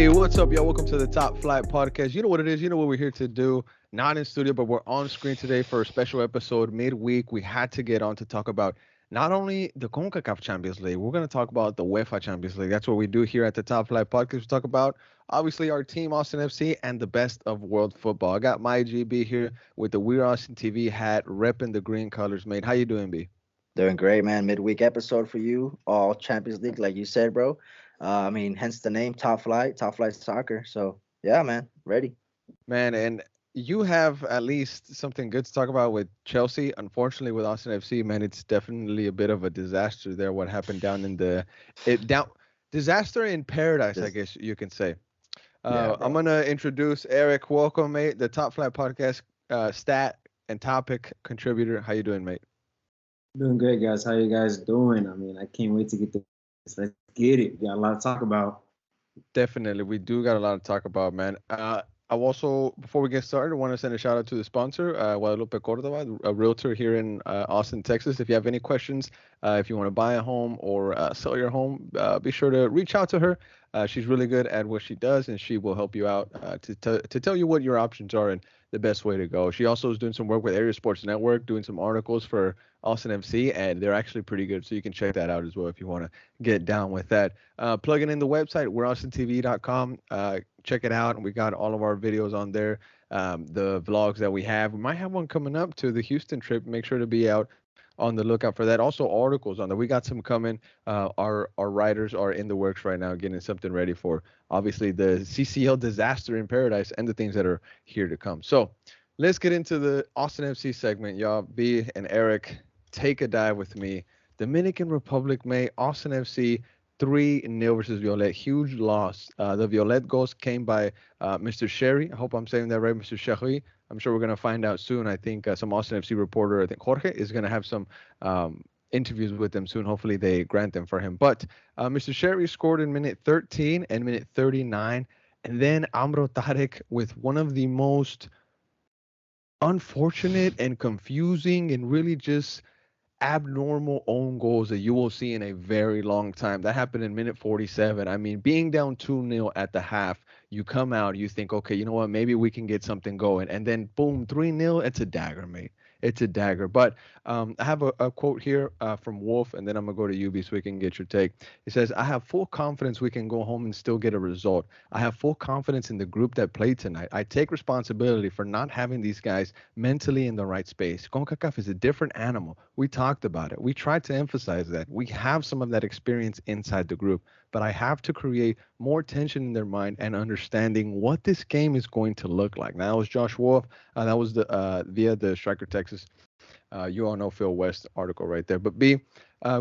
Hey, what's up, y'all? Welcome to the Top Flight Podcast. You know what it is. You know what we're here to do. Not in studio, but we're on screen today for a special episode midweek. We had to get on to talk about not only the CONCACAF Champions League, we're going to talk about the UEFA Champions League. That's what we do here at the Top Flight Podcast. We talk about, obviously, our team, Austin FC, and the best of world football. I got my GB here with the We're Austin TV hat, repping the green colors, mate. How you doing, B? Doing great, man. Midweek episode for you, all Champions League, like you said, bro. Hence the name, Top Flight Soccer. So, yeah, man, ready. Man, and you have at least something good to talk about with Chelsea. Unfortunately, with Austin FC, man, it's definitely a bit of a disaster there. What happened down in the it down disaster in paradise, I Just, guess you can say. yeah, I'm bro. gonna introduce Eric. Welcome, mate. The Top Flight Podcast stat and topic contributor. How you doing, mate? Doing great, guys. How you guys doing? I can't wait to get this. Let's get it. We got a lot to talk about. Definitely, we do got a lot to talk about, man. I also, before we get started, want to send a shout out to the sponsor, Guadalupe Cordova, a realtor here in Austin, Texas. If you have any questions, if you want to buy a home or sell your home, be sure to reach out to her. She's really good at what she does, and she will help you out to tell you what your options are and the best way to go. She also is doing some work with Area Sports Network, doing some articles for Austin FC, and they're actually pretty good. So you can check that out as well if you want to get down with that. Plugging in the website, we're austintv.com. Check it out. We got all of our videos on there. The vlogs that we have. We might have one coming up to the Houston trip. Make sure to be out on the lookout for that. Also, articles on there. We got some coming. Our writers are in the works right now, getting something ready for obviously the CCL disaster in paradise and the things that are here to come. So let's get into the Austin FC segment, y'all. B and Eric, take a dive with me. Dominican Republic, May Austin FC 3-0 versus Violet. Huge loss. The Violet goals came by Mr. Sherry. I hope I'm saying that right, Mr. Sherry. I'm sure we're going to find out soon. I think some Austin FC reporter, I think Jorge, is going to have some interviews with them soon. Hopefully they grant them for him. But Mr. Sherry scored in minute 13 and minute 39. And then Amro Tarek with one of the most unfortunate and confusing and really just abnormal own goals that you will see in a very long time. That happened in minute 47. I mean, being down 2-0 at the half, you come out, you think, okay, you know what, maybe we can get something going. And then boom, 3-0, it's a dagger, mate. It's a dagger. But I have a quote here from Wolf, and then I'm going to go to UB so we can get your take. He says, I have full confidence we can go home and still get a result. I have full confidence in the group that played tonight. I take responsibility for not having these guys mentally in the right space. CONCACAF is a different animal. We talked about it. We tried to emphasize that. We have some of that experience inside the group, but I have to create more tension in their mind and understanding what this game is going to look like. Now, that was Josh Wolf. That was the via the Striker Texas. You all know Phil West article right there. But B,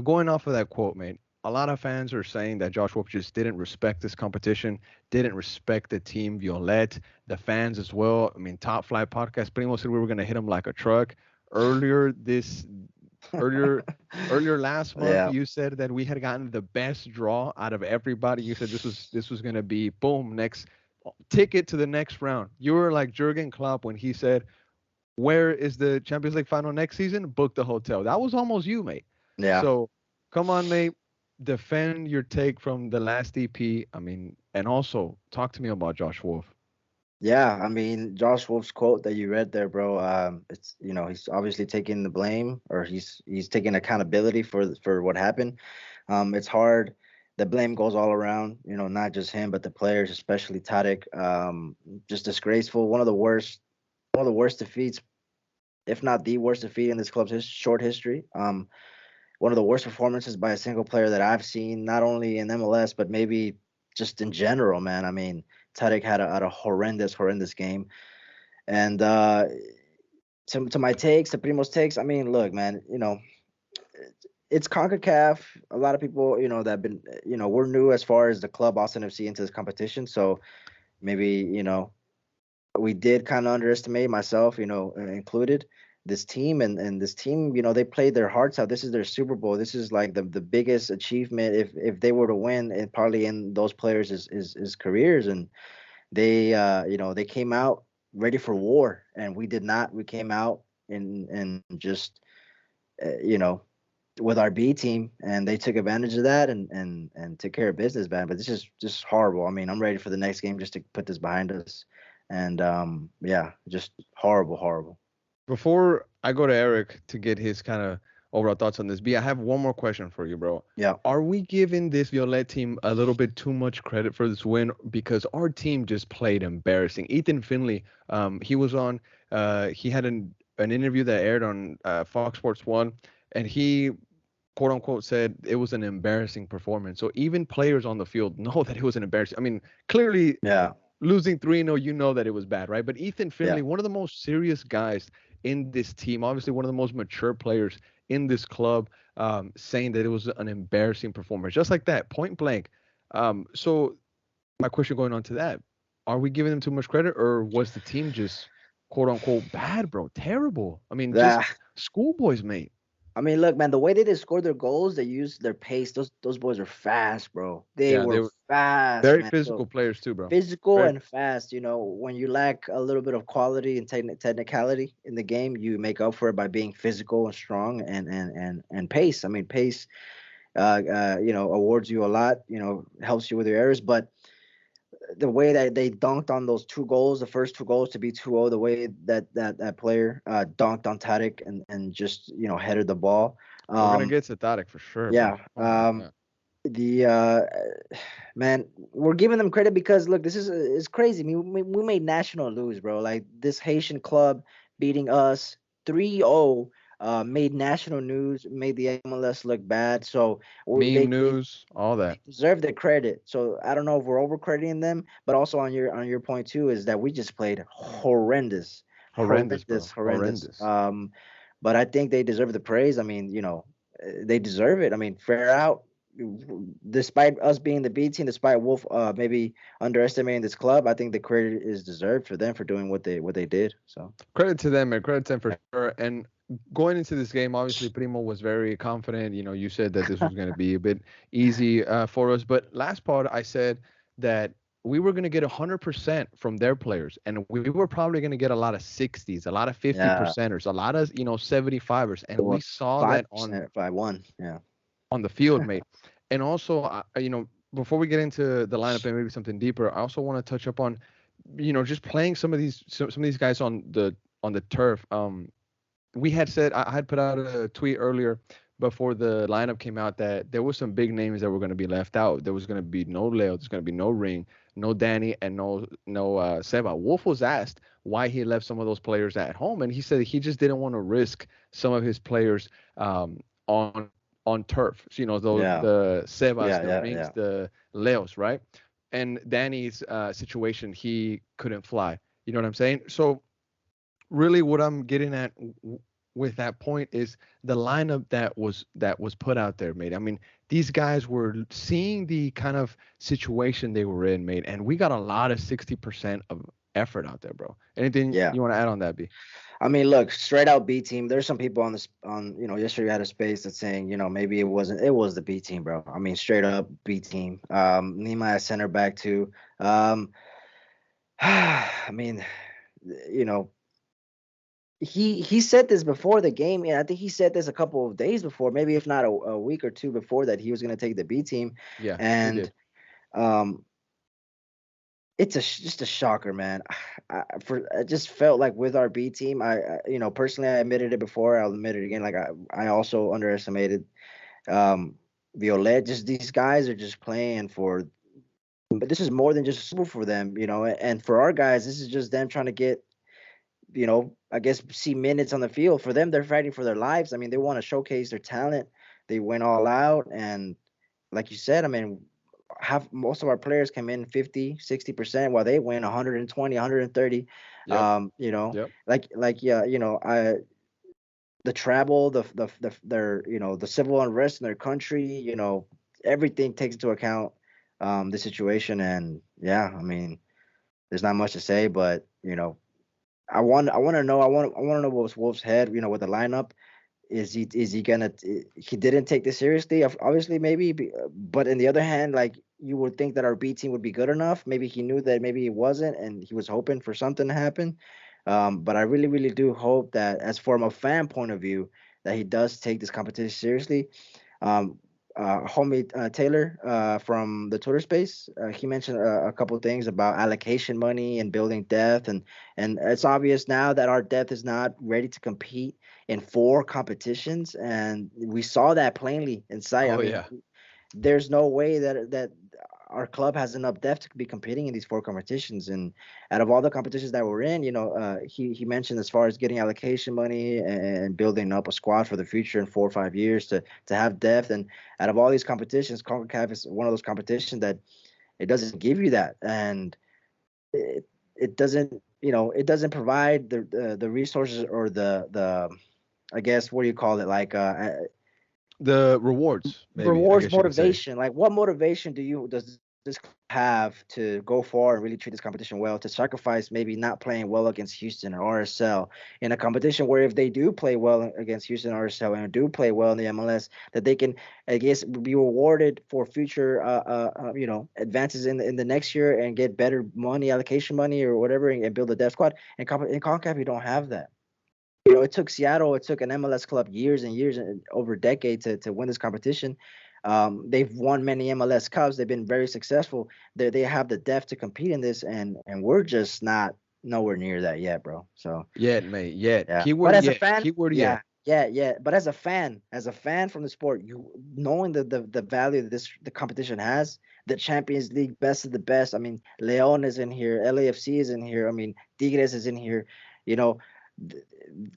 going off of that quote, mate, a lot of fans are saying that Josh Wolf just didn't respect this competition, didn't respect the team Violet, the fans as well. I mean, Top Flight Podcast, Primo said we were going to hit him like a truck. Earlier this earlier earlier last month, Yeah, you said that we had gotten the best draw out of everybody. You said this was going to be boom, next ticket to the next round. You were like Jurgen Klopp when he said, where is the Champions League final next season? Book the hotel. That was almost you, mate. yeah. So come on, mate. Defend your take from the last EP. I mean, and also talk to me about Josh Wolf. Yeah, Josh Wolf's quote that you read there, bro. It's he's obviously taking the blame, or he's taking accountability for what happened. It's hard. The blame goes all around, not just him, but the players, especially Tadic. Just disgraceful. One of the worst defeats, if not the worst defeat in this club's short history. One of the worst performances by a single player that I've seen, not only in MLS but maybe just in general, man. Tadic had a horrendous game. And to my takes, to Primo's takes, look, man, it's CONCACAF. A lot of people, that have been, we're new as far as the club Austin FC into this competition. So maybe, we did kind of underestimate, myself, included, this team. And this team, they played their hearts out. This is their Super Bowl. This is like the biggest achievement if they were to win, and probably in those players' is careers. And they came out ready for war, and we did not. We came out and just, with our B team, and they took advantage of that and took care of business, man. But this is just horrible. I mean, I'm ready for the next game just to put this behind us, and yeah, just horrible, horrible. Before I go to Eric to get his kind of overall thoughts on this, B, I have one more question for you, bro. Yeah. Are we giving this Violet team a little bit too much credit for this win? Because our team just played embarrassing. Ethan Finley, he was on, he had an interview that aired on Fox Sports 1, and he, quote unquote, said it was an embarrassing performance. So even players on the field know that it was an embarrassing. I mean, clearly, Yeah. losing 3-0, you know that it was bad, right? But Ethan Finley, Yeah. one of the most serious guys in this team, obviously one of the most mature players in this club, saying that it was an embarrassing performance, just like that, point blank. So my question going on to that, are we giving them too much credit, or was the team just, quote unquote, bad, bro? Terrible. I mean, just Yeah. schoolboys, mate. I mean, look, man, the way they scored their goals, they used their pace. Those boys are fast, bro. They Yeah, they were were fast, very man. physical So players too, bro. physical Very, and fast. When you lack a little bit of quality and technicality in the game, you make up for it by being physical and strong and pace. I mean, pace, awards you a lot. Helps you with your errors, but the way that they dunked on those two goals, the first two goals to be 2-0, the way that player dunked on Tarek and just headed the ball. we're gonna Um, get to Tarek for sure, bro. yeah. Oh my God. The man, we're giving them credit because look, this is crazy. I mean, we made national lose, bro. Like this Haitian club beating us 3-0, made national news, made the MLS look bad. So Meme news, all that. they deserve the credit. So I don't know if we're overcrediting them, but also on your point too is that we just played horrendous, Horrendous, horrendous, bro. horrendous. Horrendous. But I think they deserve the praise. I mean, they deserve it. I mean, fair out. Despite us being the B team, despite Wolf maybe underestimating this club, I think the credit is deserved for them for doing what they did. So Credit to them, man. Credit to them for sure. And going into this game, obviously Primo was very confident. You said that this was going to be a bit easy for us. But last part, I said that we were going to get 100% from their players, and we were probably going to get a lot of 60s, a lot of 50 yeah, percenters, a lot of 75ers, and it we was saw that 5%, 5-1. Yeah, on the field, mate. And also, before we get into the lineup and maybe something deeper, I also want to touch up on, just playing some of these guys on the turf. We had said I had put out a tweet earlier before the lineup came out that there was some big names that were going to be left out. There was going to be no Leo, there's going to be no Ring, no Danny, and no Seba. Wolf was asked why he left some of those players at home, and he said he just didn't want to risk some of his players on turf. So, those yeah, the Sebas, yeah, the yeah, Rings, yeah. the Leos, right? And Danny's situation, he couldn't fly. You know what I'm saying? So really what I'm getting at with that point is the lineup that was put out there, mate. I mean, these guys were seeing the kind of situation they were in, mate, and we got a lot of 60% of effort out there, bro. Anything Yeah. you want to add on that, B? I mean, look, straight out B team. There's some people yesterday we had a space that's saying, maybe it was the B team, bro. I mean, straight up B team. Nehemiah center back too. I mean, you know, he said this before the game, and I think he said this a couple of days before, maybe if not a week or two before that he was going to take the B team, Yeah, he and did. um, it's just a shocker, man. I just felt like with our B team, personally, I admitted it before. I'll admit it again. Like I also underestimated Violet. Just these guys are just playing for, but this is more than just a Super for them, And for our guys, this is just them trying to get, I guess see minutes on the field. For them, they're fighting for their lives. I mean, they want to showcase their talent. They went all out, and like you said, I mean, most of our players came in 50-60% while they win 120 130. Yep. Yep. Yeah, the travel, the civil unrest in their country, everything takes into account the situation. And yeah, I mean, there's not much to say, but I want to know what's Wolf's head, with the lineup. Is he gonna? He didn't take this seriously. Obviously, maybe, but in the other hand, like you would think that our B team would be good enough. Maybe he knew that maybe it wasn't, and he was hoping for something to happen. But I really, really do hope that, as from a fan point of view, that he does take this competition seriously. Um, homie Taylor from the Twitter space, he mentioned a couple of things about allocation money and building depth, and it's obvious now that our depth is not ready to compete in 4 competitions, and we saw that plainly in sight. I Oh mean, yeah. there's no way that our club has enough depth to be competing in these 4 competitions. And out of all the competitions that we're in, he mentioned as far as getting allocation money and building up a squad for the future in 4 or 5 years to have depth. And out of all these competitions, CONCACAF is one of those competitions that it doesn't give you that, and it doesn't it doesn't provide the resources or the I guess what do you call it, like The rewards, maybe, I rewards guess you could say. motivation. Like, what motivation does this club have to go forward and really treat this competition well, to sacrifice maybe not playing well against Houston or RSL in a competition where if they do play well against Houston or RSL and do play well in the MLS, that they can, I guess, be rewarded for future advances in the next year and get better money, allocation money or whatever, and build a depth squad. In CONCACAF, you don't have that. It took Seattle, it took an MLS club years and years, and over a decade to win this competition. They've won many MLS Cups. They've been very successful. They have the depth to compete in this, and we're just not nowhere near that yet, bro. So Yet, mate. Yet. yeah, but Keyword as a yet. fan, Keyword yeah, yet. yeah. But as a fan from the sport, you knowing the value that the competition has, the Champions League, best of the best. I mean, Leon is in here, LAFC is in here. I mean, Tigres is in here. You know, the,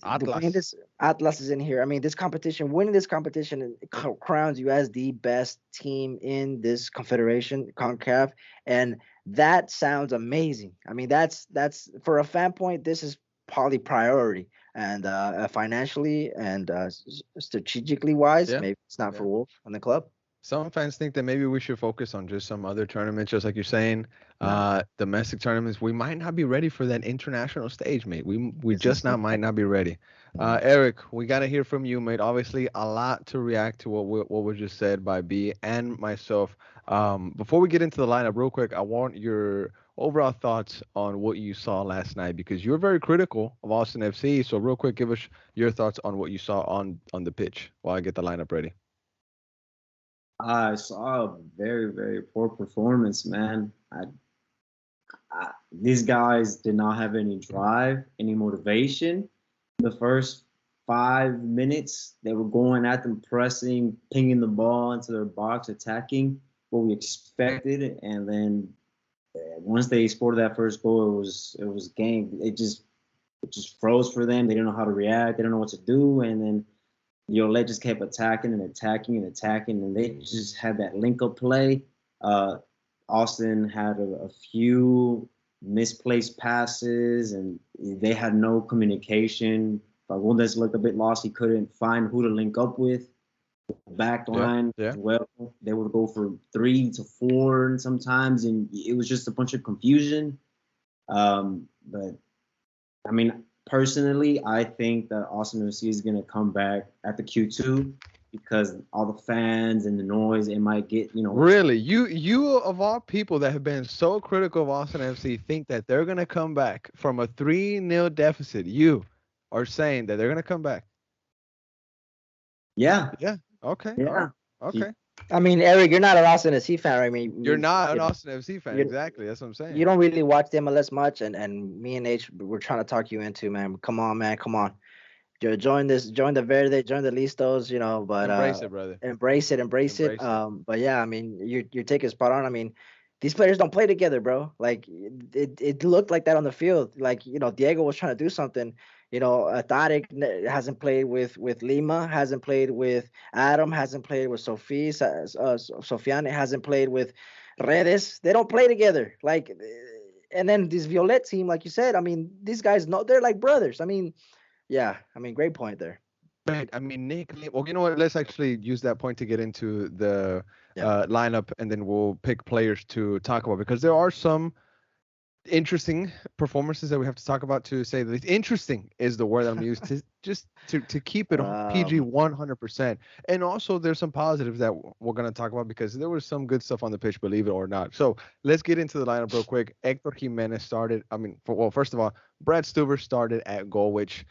winning Atlas. this Atlas is in here. I mean, winning this competition crowns you as the best team in this confederation, CONCACAF, and that sounds amazing. I mean, that's for a fan point. This is probably priority, and financially and strategically wise, Yeah. maybe it's not for Yeah. Wolf and the club. Some fans think that maybe we should focus on just some other tournaments, just like you're saying, No. domestic tournaments. We might not be ready for that international stage, mate. We just not might not be ready. Eric, we gotta hear from you, mate. Obviously, a lot to react to what was just said by B and myself. Before we get into the lineup, real quick, I want your overall thoughts on what you saw last night because you're very critical of Austin FC. So, real quick, give us your thoughts on what you saw on the pitch while I get the lineup ready. I saw a very, very poor performance, man. These guys did not have any drive, any motivation. The first 5 minutes, they were going at them, pressing, pinging the ball into their box, attacking what we expected. And then once they scored that first goal, it was game. It just froze for them. They didn't know how to react. They didn't know what to do. And then Yolet just kept attacking and attacking and attacking, and they just had that link-up play. Austin had a few misplaced passes, and they had no communication. Fagundes looked a bit lost. He couldn't find who to link up with. Back line as well. They would go for 3 to 4 and sometimes, and it was just a bunch of confusion. But, I mean, personally, I think that Austin FC is going to come back at the Q2 because all the fans and the noise, it might get, Really? You of all people that have been so critical of Austin FC think that they're going to come back from a 3-0 deficit. You are saying that they're going to come back. Yeah. Yeah. Okay. Yeah. Right. Okay. I mean, Eric, you're not an Austin FC fan, right? I mean, You're not an Austin FC fan. Exactly. That's what I'm saying. You don't really watch the MLS much, and me and H, we're trying to talk you into, man. Come on, man. Come on. Join the Verde, join the Listos, but Embrace it, brother. Embrace it. But yeah, I mean, you're taking spot on. I mean, these players don't play together, bro. Like it looked like that on the field. Like, Diego was trying to do something. Tarek hasn't played with Lima, hasn't played with Adam, hasn't played with Sofiane hasn't played with Redes. They don't play together. Like, and then this Violet team, like you said, I mean, these guys they're like brothers. I mean, yeah, I mean, great point there. Right. I mean, Nick, well, you know what? Let's actually use that point to get into the lineup, and then we'll pick players to talk about because there are some interesting performances that we have to talk about to say that interesting is the word I'm used to just to keep it on PG 100%. And also there's some positives that we're going to talk about because there was some good stuff on the pitch, believe it or not. So let's get into the lineup real quick. Hector Jimenez started. I mean, first of all, Brad Stuber started at goal, which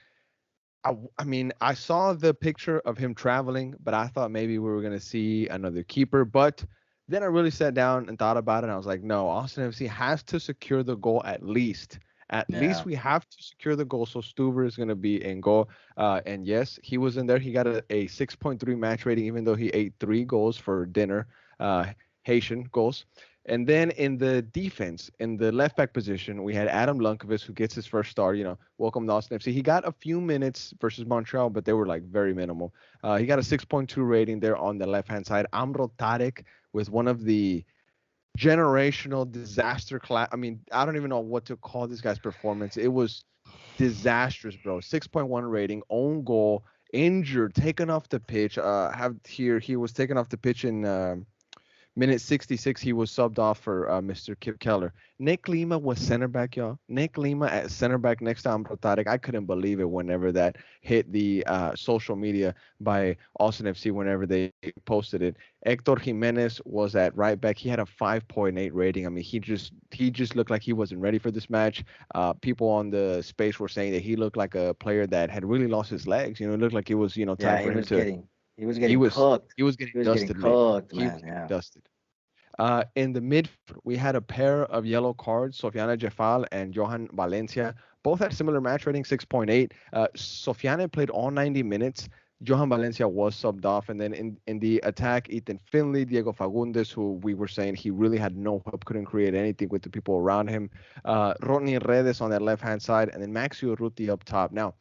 I mean, I saw the picture of him traveling, but I thought maybe we were going to see another keeper. But then I really sat down and thought about it. And I was like, no, Austin FC has to secure the goal at least. At Yeah. least we have to secure the goal. So Stuver is going to be in goal. And yes, he was in there. He got a 6.3 match rating, even though he ate 3 goals for dinner, uh, Haitian goals. And then in the defense, in the left back position, we had Adam Lunkovic, who gets his first start. Welcome to Austin FC. He got a few minutes versus Montreal, but they were like very minimal. He got a 6.2 rating there on the left hand side. Amro Tarek with one of the generational disaster class. I mean, I don't even know what to call this guy's performance. It was disastrous, bro. 6.1 rating, own goal, injured, taken off the pitch. Have here he was taken off the pitch in. Minute 66, he was subbed off for Mr. Kip Keller. Nick Lima was center back, y'all. Nick Lima at center back next to Amro Tarek. I couldn't believe it whenever that hit the social media by Austin FC whenever they posted it. Hector Jimenez was at right back. He had a 5.8 rating. I mean, he just looked like he wasn't ready for this match. People on the space were saying that he looked like a player that had really lost his legs. It looked like it was, Yeah, time for him to. he was He getting was cooked. he was getting He was getting dusted, mate. cooked, He was man. getting Yeah. dusted. In the midfield, we had a pair of yellow cards, Sofiane Jeffal and Johan Valencia. Both had similar match rating, 6.8. Sofiane played all 90 minutes. Johan Valencia was subbed off. And then in the attack, Ethan Finley, Diego Fagundes, who we were saying he really had no help, couldn't create anything with the people around him. Rodney Redes on that left-hand side, and then Maxi Urruti up top. Now,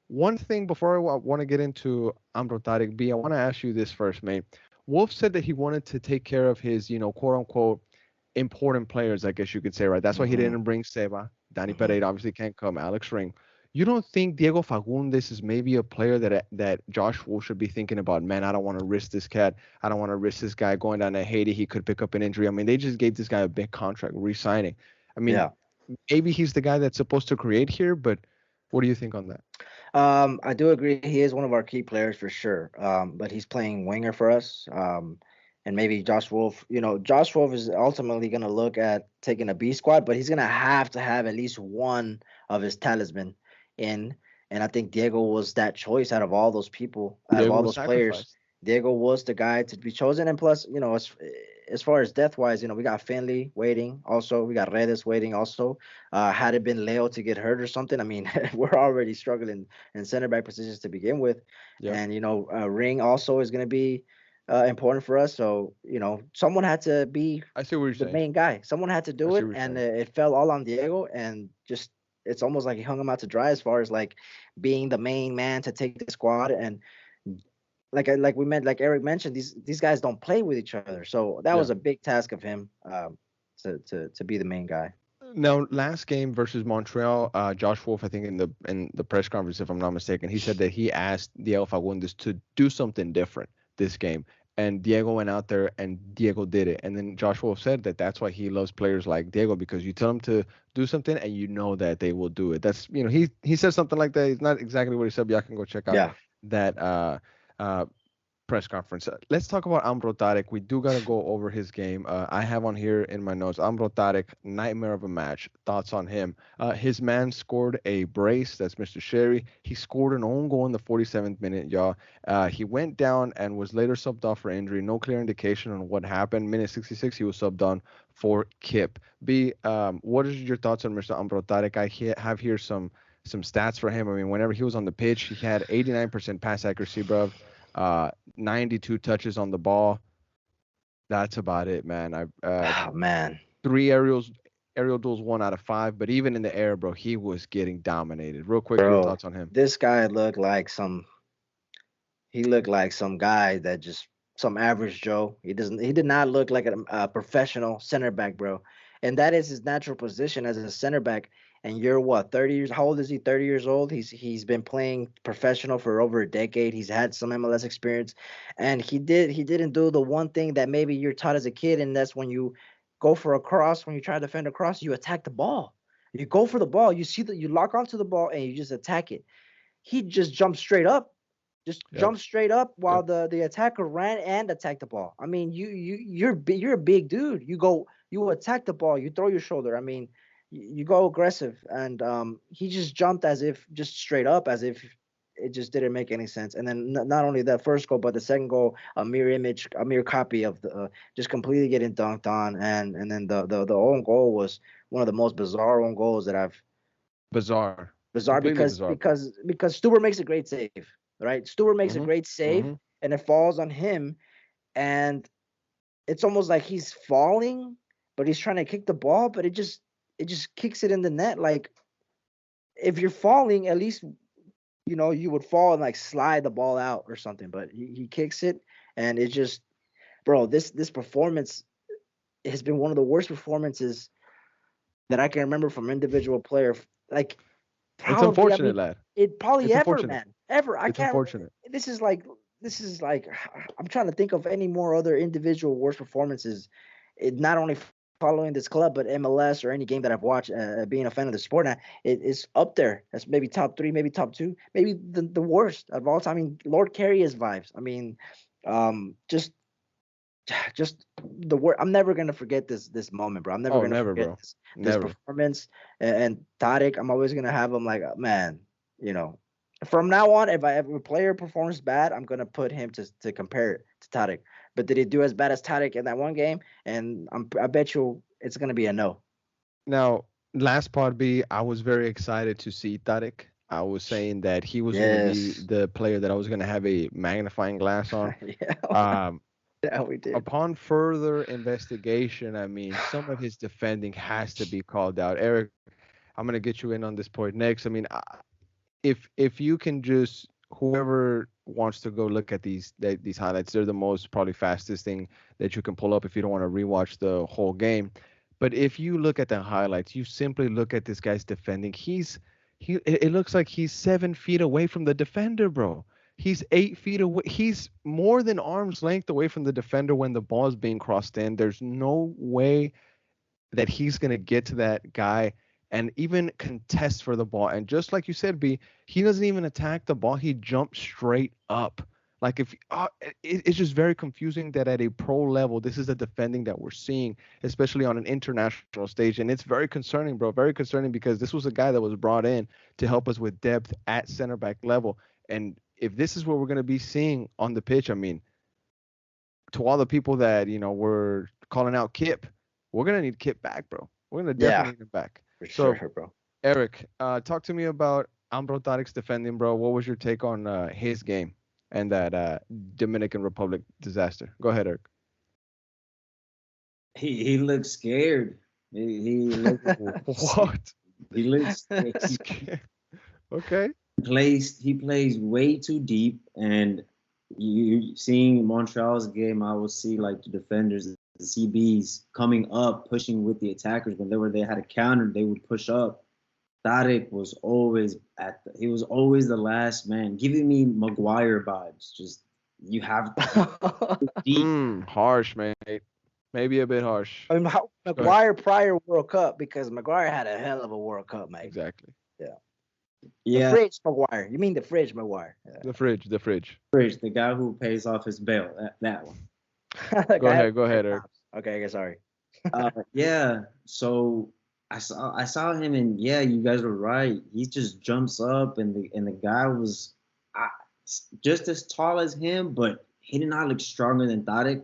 one thing before I want to get into Amro Tarek B, I want to ask you this first, mate. Wolf said that he wanted to take care of his, quote unquote, important players, I guess you could say, right? That's why he Hmm. didn't bring Seba. Danny Hmm. Pereira obviously can't come. Alex Ring. You don't think Diego Fagundes is maybe a player that Josh Wolf should be thinking about? Man, I don't want to risk this cat. I don't want to risk this guy going down to Haiti. He could pick up an injury. I mean, they just gave this guy a big contract, re-signing. I mean, Yeah. maybe he's the guy that's supposed to create here, but what do you think on that? I do agree. He is one of our key players for sure. But he's playing winger for us. And maybe Josh Wolf. Josh Wolf is ultimately going to look at taking a B squad, but he's going to have at least one of his talisman in. And I think Diego was that choice out of all those people, out of Diego all was those players. sacrificed. Diego was the guy to be chosen. And plus, as far as depth wise, we got Finley waiting. Also, we got Redes waiting. Also, had it been Leo to get hurt or something, I mean, we're already struggling in center back positions to begin with. Yep. And Ring also is going to be important for us. So someone had to be I see what you're the saying. main guy. Someone had to I do see it, what you're and saying. it fell all on Diego. And just it's almost like he hung him out to dry as far as like being the main man to take the squad. And like Eric mentioned, these guys don't play with each other. So that Yeah. was a big task of him to be the main guy. Now, last game versus Montreal, Josh Wolf, I think in the press conference, if I'm not mistaken, he said that he asked Diego Fagundes to do something different this game, and Diego went out there and Diego did it. And then Josh Wolf said that that's why he loves players like Diego, because you tell them to do something and you know that they will do it. That's he said something like that. It's not exactly what he said, but y'all can go check out Yeah. that uh press conference. Let's talk about Amro Tarek. We do got to go over his game. I have on here in my notes Amro Tarek, nightmare of a match. Thoughts on him? His man scored a brace. That's Mr. Sherry. He scored an own goal in the 47th minute, y'all. He went down and was later subbed off for injury. No clear indication on what happened. Minute 66, he was subbed on for Kip. What is your thoughts on Mr. Amro Tarek? Have here some stats for him. I mean, whenever he was on the pitch, he had 89% pass accuracy, bro. 92 touches on the ball. That's about it, man. Oh man, Three aerial duels, 1 out of 5. But even in the air, bro, he was getting dominated. Real quick, your bro, thoughts on him? this guy looked like some. He looked like some guy that just some average Joe. He did not look like a professional center back, bro. And that is his natural position as a center back. And you're what, 30 years? How old is he? 30 years old. He's been playing professional for over a decade. He's had some MLS experience, and he didn't do the one thing that maybe you're taught as a kid, and that's when you go for a cross. When you try to defend a cross, you attack the ball. You go for the ball. You see that you lock onto the ball and you just attack it. He just jumped straight up, just Yep. jumped straight up while Yep. the attacker ran and attacked the ball. I mean, you're a big dude. You attack the ball, you throw your shoulder. I mean, you go aggressive, and he just jumped as if just straight up, as if it just didn't make any sense. And then not only that first goal, but the second goal, a mirror copy of the just completely getting dunked on, and then the own goal was one of the most bizarre own goals that I've Bizarre. bizarre Completely because bizarre. Stewart makes a great save, right? Stewart makes a Mhm. great save, Mhm. and it falls on him, and it's almost like he's falling, but he's trying to kick the ball, but it just kicks it in the net. Like if you're falling, at least you would fall and like slide the ball out or something. But he kicks it, and it just, bro, this performance has been one of the worst performances that I can remember from individual player. Like It's probably, I unfortunate, mean, lad. it probably It's ever, unfortunate. man, ever. I It's can't. unfortunate. This is like I'm trying to think of any more other individual worst performances. Not only following this club, but MLS or any game that I've watched. Being a fan of the sport now, it's up there. That's maybe top three, maybe top two, maybe the worst of all time. I mean, Lord Carrier's vibes. I mean, just the word. I'm never gonna forget this moment, bro. I'm never Oh, gonna never, forget bro. this Never. performance. And Tarek, I'm always gonna have him like, man, from now on, if a player performs bad, I'm gonna put him to compare it to Tarek. But did he do as bad as Tarek in that one game? And I bet you it's gonna be a no. Now, last part B, I was very excited to see Tarek. I was saying that he was going to be Yes. the player that I was going to have a magnifying glass on. Yeah. Um, Yeah, we did. upon further investigation, I mean, some of his defending has to be called out. Eric, I'm going to get you in on this point next. I mean, if you can just whoever wants to go look at these highlights, they're the most probably fastest thing that you can pull up if you don't want to rewatch the whole game. But if you look at the highlights, you simply look at this guy's defending. It looks like he's 7 feet away from the defender, bro. He's 8 feet away. He's more than arm's length away from the defender when the ball is being crossed in. There's no way that he's going to get to that guy and even contest for the ball. And just like you said, B, he doesn't even attack the ball. He jumps straight up. Like it's just very confusing that at a pro level, this is the defending that we're seeing, especially on an international stage. And it's very concerning, bro. Very concerning because this was a guy that was brought in to help us with depth at center back level. And if this is what we're going to be seeing on the pitch, I mean, to all the people that, were calling out Kip, we're going to need Kip back, bro. We're going to Yeah, definitely need him back. for So, sure, bro. Eric, talk to me about Amro Tarek's defending, bro. What was your take on his game and that Dominican Republic disaster? Go ahead, Eric. He looked scared. He looked What? he looks Okay. he plays way too deep, and you seeing Montreal's game, I will see like the defenders, the CBs coming up, pushing with the attackers. When they had a counter, they would push up. Tarek was always he was always the last man, giving me Maguire vibes. Just you have to deep. Harsh, mate. Maybe a bit harsh. I mean, Maguire prior World Cup, because Maguire had a hell of a World Cup, mate. Exactly. Yeah. Yeah. The fridge Maguire. You mean the fridge Maguire? Yeah. The fridge. The guy who pays off his bail. That one. Go ahead, Eric. Okay, sorry. Yeah. So I saw him, and yeah, you guys were right. He just jumps up, and the guy was just as tall as him, but he did not look stronger than Tarek.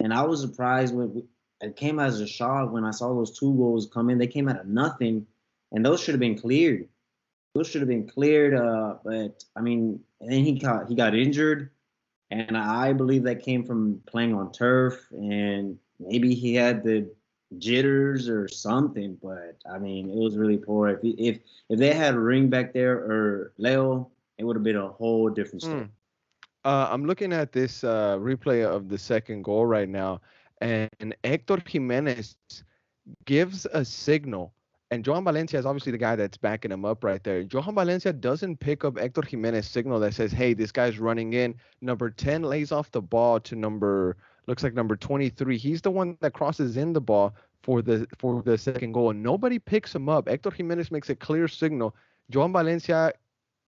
And I was surprised when it came as a shock when I saw those 2 goals come in. They came out of nothing, and those should have been cleared. But I mean, and then he got injured, and I believe that came from playing on turf, and maybe he had the jitters or something. But I mean, it was really poor. If they had Ring back there or Leo, it would have been a whole different story. I'm looking at this replay of the second goal right now, and Hector Jimenez gives a signal, and Johan Valencia is obviously the guy that's backing him up right there. Johan Valencia doesn't pick up Hector Jimenez's signal that says, hey, this guy's running in. Number 10 lays off the ball to number 23. He's the one that crosses in the ball for the second goal, and nobody picks him up. Hector Jimenez makes a clear signal. Johan Valencia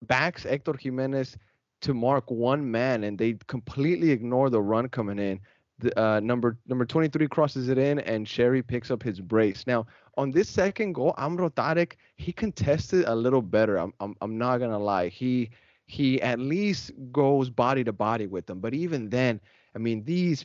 backs Hector Jimenez to mark one man, and they completely ignore the run coming in. The number 23 crosses it in, and Sherry picks up his brace. Now, on this second goal, Amro Tarek, he contested a little better. I'm not gonna lie. He he at least goes body to body with them. But even then, I mean, these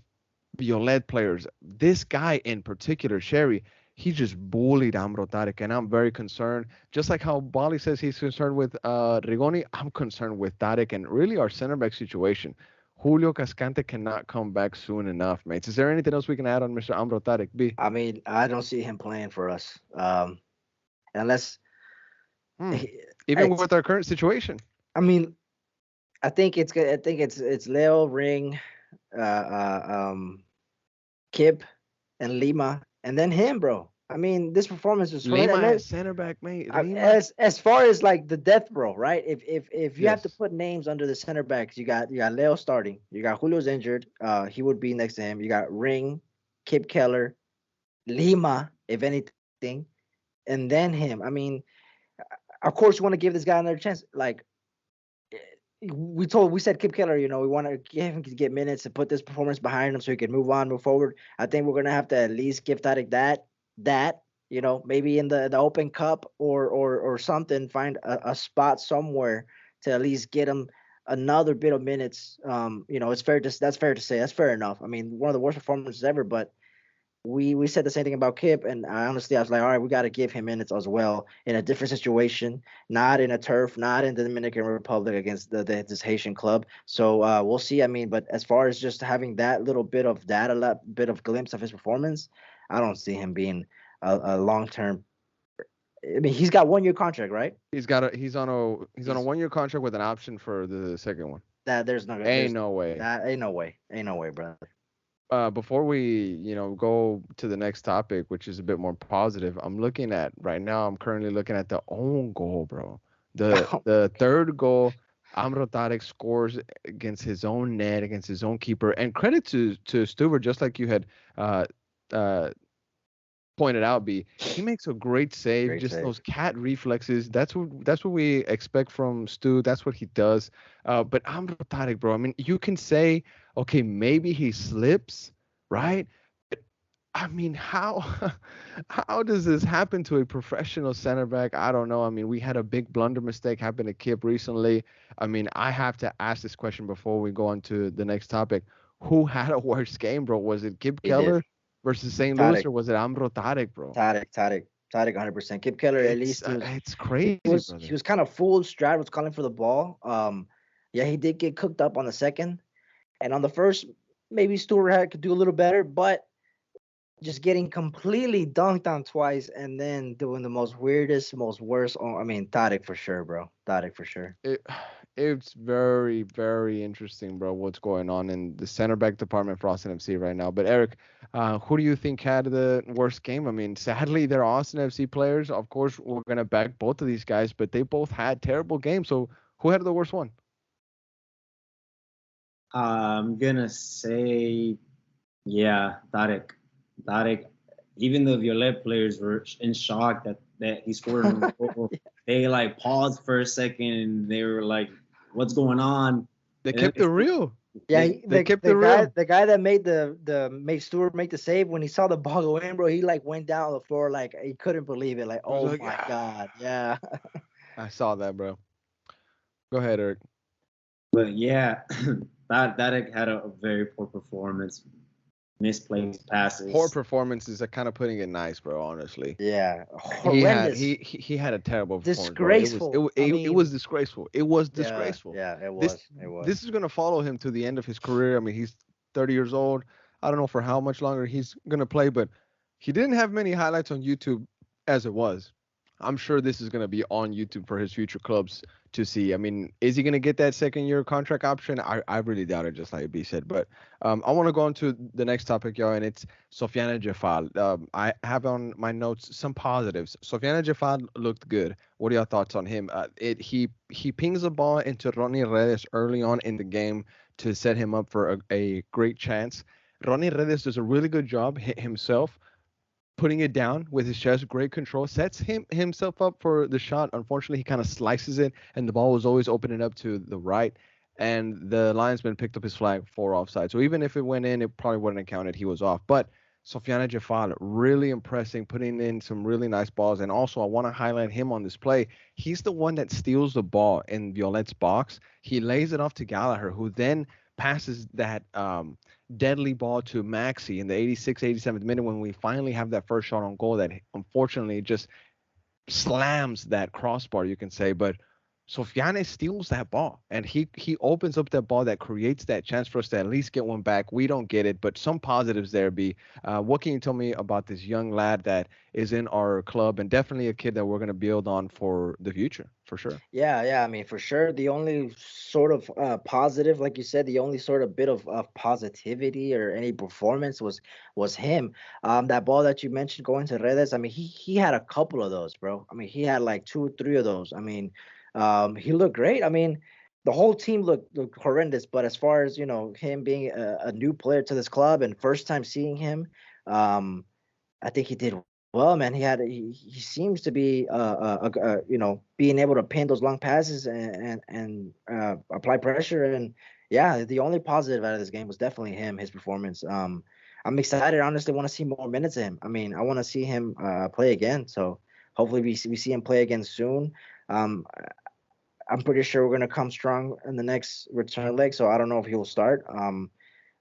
Violet players, this guy in particular, Sherry, he just bullied Amro Tarek, and I'm very concerned. Just like how Bali says he's concerned with Rigoni, I'm concerned with Tarek and really our center back situation. Julio Cascante cannot come back soon enough, mates. Is there anything else we can add on Mr. Amro Tarek? B. I mean, I don't see him playing for us, unless. Hmm. Even It's, with our current situation. I mean, I think it's good. I think it's Leo, Ring, Kip, and Lima, and then him, bro. I mean, this performance was Lima and at center back, mate. Lima. as far as like the death row, right? If you have to Yes. put names under the center backs, you got Leo starting. You got Julio's injured. He would be next to him. You got Ring, Kip Keller, Lima, if anything, and then him. I mean, of course, you want to give this guy another chance. Like we said Kip Keller, we want to give him to get minutes and put this performance behind him so he can move on, move forward. I think we're gonna have to at least give Tarek that maybe in the Open Cup or something, find a spot somewhere to at least get him another bit of minutes. It's that's fair to say. That's fair enough. I mean, one of the worst performances ever, but we said the same thing about Kip, and I was like, all right, we got to give him minutes as well in a different situation, not in a turf, not in the Dominican Republic against this Haitian club. So we'll see. I mean, but as far as just having that little bit of data, bit of glimpse of his performance, I don't see him being a long term. I mean, he's got 1 year contract, right? He's on a 1 year contract with an option for the second one. That there's no Ain't no way. That ain't no way, brother. Before we, go to the next topic, which is a bit more positive, I'm currently looking at the own goal, bro. The third goal, Amro Tarek scores against his own net, against his own keeper. And credit to Stuber, just like you had pointed out, B. He makes a great save. Those cat reflexes. That's what we expect from Stu. That's what he does. But Amro Tarek, bro. I mean, you can say, okay, maybe he slips, right? But I mean, how does this happen to a professional center back? I don't know. I mean, we had a big blunder mistake happen to Kip recently. I mean, I have to ask this question before we go on to the next topic. Who had a worse game, bro? Was it Kip Keller versus St. Louis, or was it Amro Tarek, bro? Tarek, 100%. Kip Keller, at least it's crazy. He was kind of fooled. Strad was calling for the ball. Yeah, he did get cooked up on the second, and on the first, maybe Stewart could do a little better, but just getting completely dunked on twice and then doing the most weirdest, most worst. I mean, Tarek for sure, bro. Tarek for sure. It's very, very interesting, bro, what's going on in the center back department for Austin FC right now. But Eric, who do you think had the worst game? I mean, sadly, they're Austin FC players. Of course, we're going to back both of these guys, but they both had terrible games. So who had the worst one? I'm going to say, Tarek. Tarek, even the Violet players were in shock that he scored on the goal. They like paused for a second and they were like, what's going on? They kept it real. Yeah, they kept it real. The guy that made Stewart make the save, when he saw the ball go in, bro, he like went down on the floor like he couldn't believe it. Like, oh my God. Yeah. I saw that, bro. Go ahead, Eric. But yeah, that had a very poor performance. Misplaced passes. Poor performances are kind of putting it nice, bro, honestly. Yeah. Horrendous. He had a terrible performance. Disgraceful. It was disgraceful. It was disgraceful. Yeah, it was. This is going to follow him to the end of his career. I mean, he's 30 years old. I don't know for how much longer he's going to play, but he didn't have many highlights on YouTube as it was. I'm sure this is going to be on YouTube for his future clubs to see. I mean, is he going to get that second-year contract option? I really doubt it, just like B said. But I want to go on to the next topic, y'all, and it's Sofiane Jeffal. I have on my notes some positives. Sofiane Jeffal looked good. What are your thoughts on him? He pings the ball into Ronnie Redes early on in the game to set him up for a great chance. Ronnie Redes does a really good job himself, putting it down with his chest, great control, sets himself up for the shot. Unfortunately, he kind of slices it, and the ball was always opening up to the right, and the linesman picked up his flag for offside. So even if it went in, it probably wouldn't have counted. He was off. But Sofiane Jafal, really impressing, putting in some really nice balls. And also, I want to highlight him on this play. He's the one that steals the ball in Violet's box. He lays it off to Gallagher, who then passes that deadly ball to Maxi in the 86th, 87th minute when we finally have that first shot on goal that unfortunately just slams that crossbar, you can say. But Sofiane steals that ball, and he opens up that ball that creates that chance for us to at least get one back. We don't get it, but some positives there. B, what can you tell me about this young lad that is in our club, and definitely a kid that we're going to build on for the future, for sure? Yeah. I mean, for sure, the only sort of positive, like you said, the only sort of bit of positivity or any performance was him. That ball that you mentioned going to Redes. I mean, he had a couple of those, bro. I mean, he had like 2 or 3 of those. I mean, he looked great. I mean, the whole team looked horrendous, but as far as him being a new player to this club and first time seeing him, um, I think he did well, man. He seems to be being able to pin those long passes and apply pressure. And yeah, the only positive out of this game was definitely him, his performance. I'm excited. I honestly want to see more minutes of him. I mean, I want to see him play again. So hopefully we see him play again soon. Um, I'm pretty sure we're gonna come strong in the next return leg. So I don't know if he will start.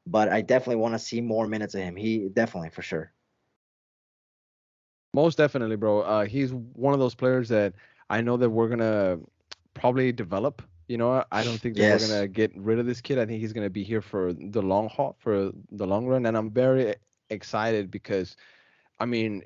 But I definitely want to see more minutes of him. He definitely for sure. Most definitely, bro. He's one of those players that I know that we're gonna probably develop. I don't think that we're Yes. gonna get rid of this kid. I think he's gonna be here for the long haul, for the long run, and I'm very excited because, I mean,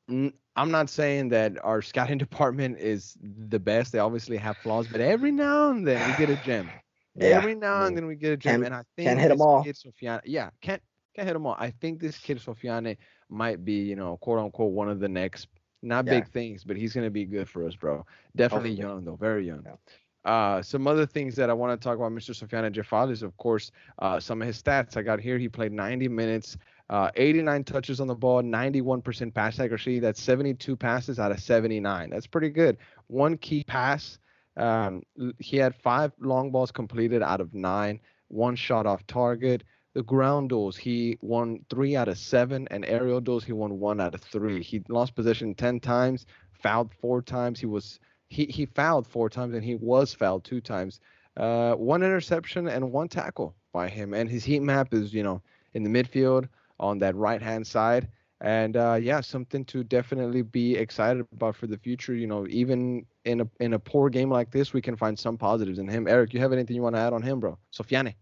I'm not saying that our scouting department is the best. They obviously have flaws, but every now and then we get a gem. Yeah. Every I now and mean, then we get a gem, can't and I can't think hit them this all. kid Sofiane, yeah, can't hit them all. I think this kid Sofiane might be, quote unquote, one of the next, not Yeah. big things, but he's gonna be good for us, bro. Definitely Hopefully. young though, very young. Yeah. Some other things that I want to talk about, Mr. Sofiane Jafal, is of course some of his stats. I got here. He played 90 minutes, 89 touches on the ball, 91% pass accuracy. That's 72 passes out of 79. That's pretty good. One key pass. He had 5 long balls completed out of 9. One shot off target. The ground duels, he won 3 out of 7, and aerial duels, he won 1 out of 3. He lost possession 10 times, fouled 4 times. He fouled 4 times and he was fouled 2 times. One interception and one tackle by him. And his heat map is, in the midfield on that right hand side. And yeah, something to definitely be excited about for the future. Even in a poor game like this, we can find some positives in him. Eric, you have anything you want to add on him, bro? Sofiane.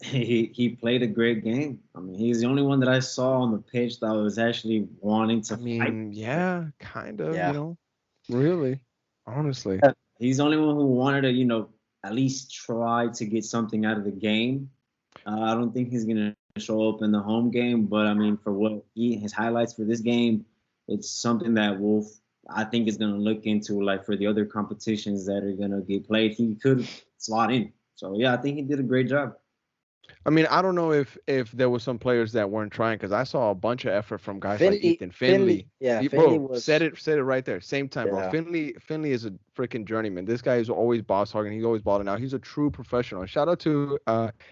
He played a great game. I mean, he's the only one that I saw on the pitch that was actually wanting I to fight. mean, yeah, kind of, Yeah. really, honestly. He's the only one who wanted to, at least try to get something out of the game. I don't think he's gonna show up in the home game, but I mean, for what his highlights for this game, it's something that Wolf I think is gonna look into, like for the other competitions that are gonna get played. He could slot in. So yeah, I think he did a great job. I mean, I don't know if there were some players that weren't trying because I saw a bunch of effort from guys like Ethan Finley. Yeah, Finley Bro, was. said it right there. Same time, bro. Yeah. Finley is a freaking journeyman. This guy is always boss hogging. He's always balling out. He's a true professional. Shout out to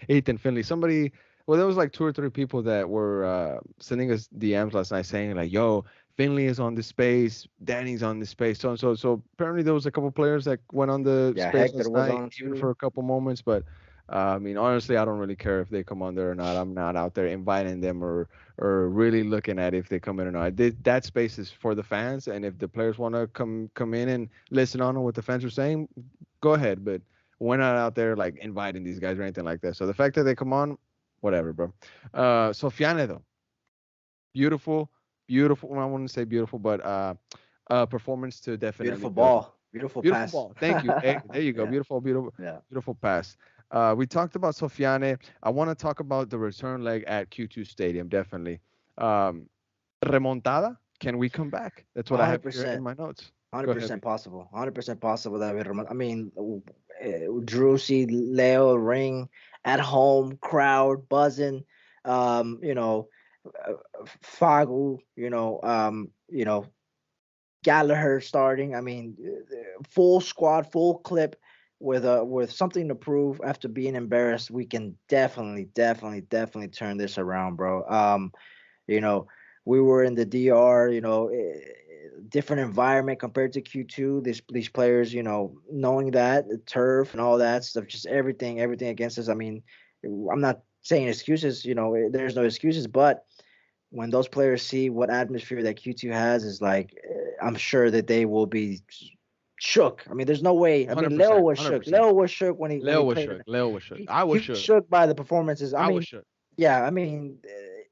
Ethan Finley. Somebody, well, there was like 2 or 3 people that were sending us DMs last night saying like, "Yo, Finley is on the space. Danny's on the space." So and so. So apparently there was a couple players that went on the Yeah, space Hector last was night, on even too. for a couple moments, but. I mean, honestly, I don't really care if they come on there or not. I'm not out there inviting them or really looking at if they come in or not. That space is for the fans, and if the players want to come in and listen on what the fans are saying, go ahead. But we're not out there like inviting these guys or anything like that. So the fact that they come on, whatever, bro. Sofiane though, beautiful, beautiful. Well, I wouldn't say beautiful, but performance to definitely Beautiful build on. ball. Beautiful Beautiful pass. ball. Thank you. Hey, there you go. Yeah. Beautiful, beautiful, Yeah. beautiful pass. We talked about Sofiane. I want to talk about the return leg at Q2 Stadium, definitely. Um, remontada? Can we come back? That's what I have here in 100%. my notes. Go ahead. 100% possible. 100% possible that I mean, Drusi, Leo, Ring at home, crowd buzzing. You know, uh, Fagu. Gallagher starting. I mean, full squad, full clip. with something to prove after being embarrassed, we can definitely turn this around, bro. You know, we were in the DR, different environment compared to Q2. These players, knowing that the turf and all that stuff, just everything against us. I mean, I'm not saying excuses. There's no excuses, but when those players see what atmosphere that Q2 has, is like, I'm sure that they will be shook. I mean, there's no way. I mean, Leo 100%, was shook. 100%. Leo was shook when Leo he was played. shook. Leo was shook. He, I he was was shook. shook by the performances. I I mean, was shook. yeah. I mean,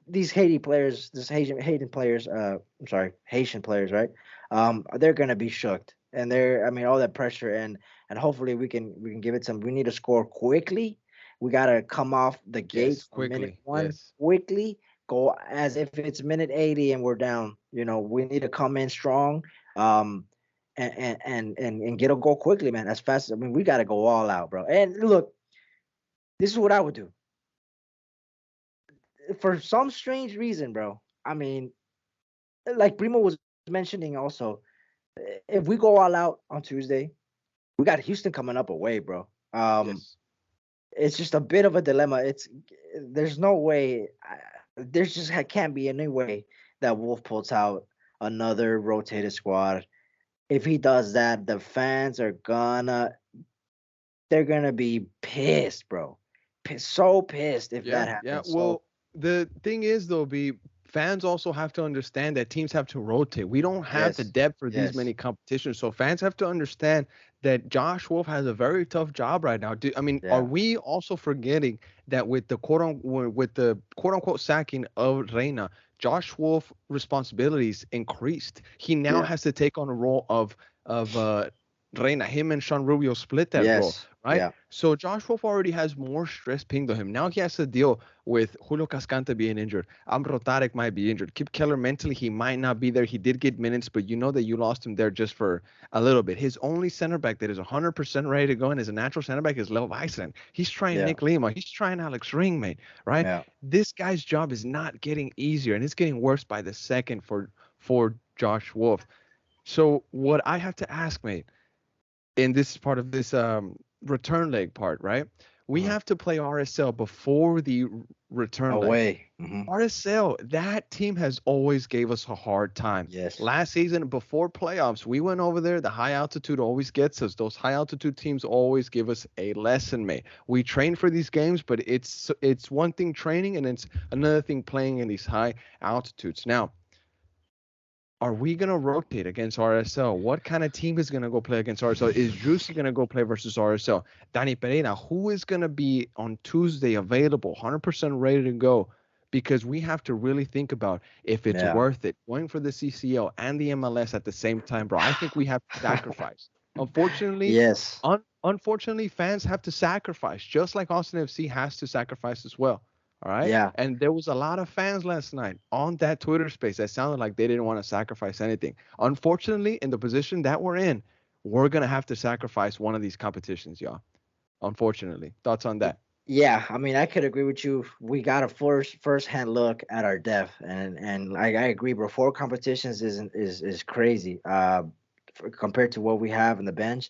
these Haiti players, Haitian players. I'm sorry, Haitian players, right? They're gonna be shook, and I mean, all that pressure, and hopefully we can give it some. We need to score quickly. We gotta come off the gates Yes, on minute quickly. one Yes. quickly. Go as if it's minute 80 and we're down. We need to come in strong. And get a goal quickly, man. As fast as, I mean, we got to go all out, bro. And look, this is what I would do. For some strange reason, bro. I mean, like Primo was mentioning also, if we go all out on Tuesday, we got Houston coming up away, bro. Yes. It's just a bit of a dilemma. There's no way. There's just can't be any way that Wolf pulls out another rotated squad. If he does that, the fans are they're gonna be pissed, bro. So pissed if that Yeah, yeah. happens. So Well, the thing is, though, fans also have to understand that teams have to rotate. We don't have the yes, depth for these yes, many competitions, so fans have to understand that Josh Wolf has a very tough job right now. I mean, are yeah, we also forgetting that with the quote unquote sacking of Reina, Josh Wolf responsibilities increased. He now yeah, has to take on a role of Reina. Him and Sean Rubio split that role, yes, right? yeah, So Josh Wolf already has more stress pinged on him. Now he has to deal with Julio Cascante being injured. Amro Tarek might be injured. Kip Keller mentally, he might not be there. He did get minutes, but you know that you lost him there just for a little bit. His only center back that is 100% ready to go and is a natural center back is Leo Bison. He's trying yeah, Nick Lima. He's trying Alex Ringmate, right? yeah, This guy's job is not getting easier, and it's getting worse by the second for Josh Wolf. So what I have to ask, mate, in this part of this return leg part, right? We mhm. have to play RSL before the return leg. Away. RSL, that team has always gave us a hard time. Yes, Last season, before playoffs, we went over there. The high altitude always gets us. Those high altitude teams always give us a lesson, mate. We train for these games, but it's one thing training and it's another thing playing in these high altitudes. Now, are we going to rotate against RSL? What kind of team is going to go play against RSL? Is Juicy going to go play versus RSL? Danny Pereira, who is going to be on Tuesday available, 100% ready to go? Because we have to really think about if it's yeah, worth it going for the CCL and the MLS at the same time, bro. I think we have to sacrifice. Unfortunately, yes, unfortunately, fans have to sacrifice, just like Austin FC has to sacrifice as well. All right. yeah, And there was a lot of fans last night on that Twitter space that sounded like they didn't want to sacrifice anything. Unfortunately, in the position that we're in, we're going to have to sacrifice one of these competitions, y'all. Unfortunately. Thoughts on that? yeah. I mean, I could agree with you. We got a first hand look at our depth, and I agree, bro. Four competitions is crazy. Compared to what we have in the bench.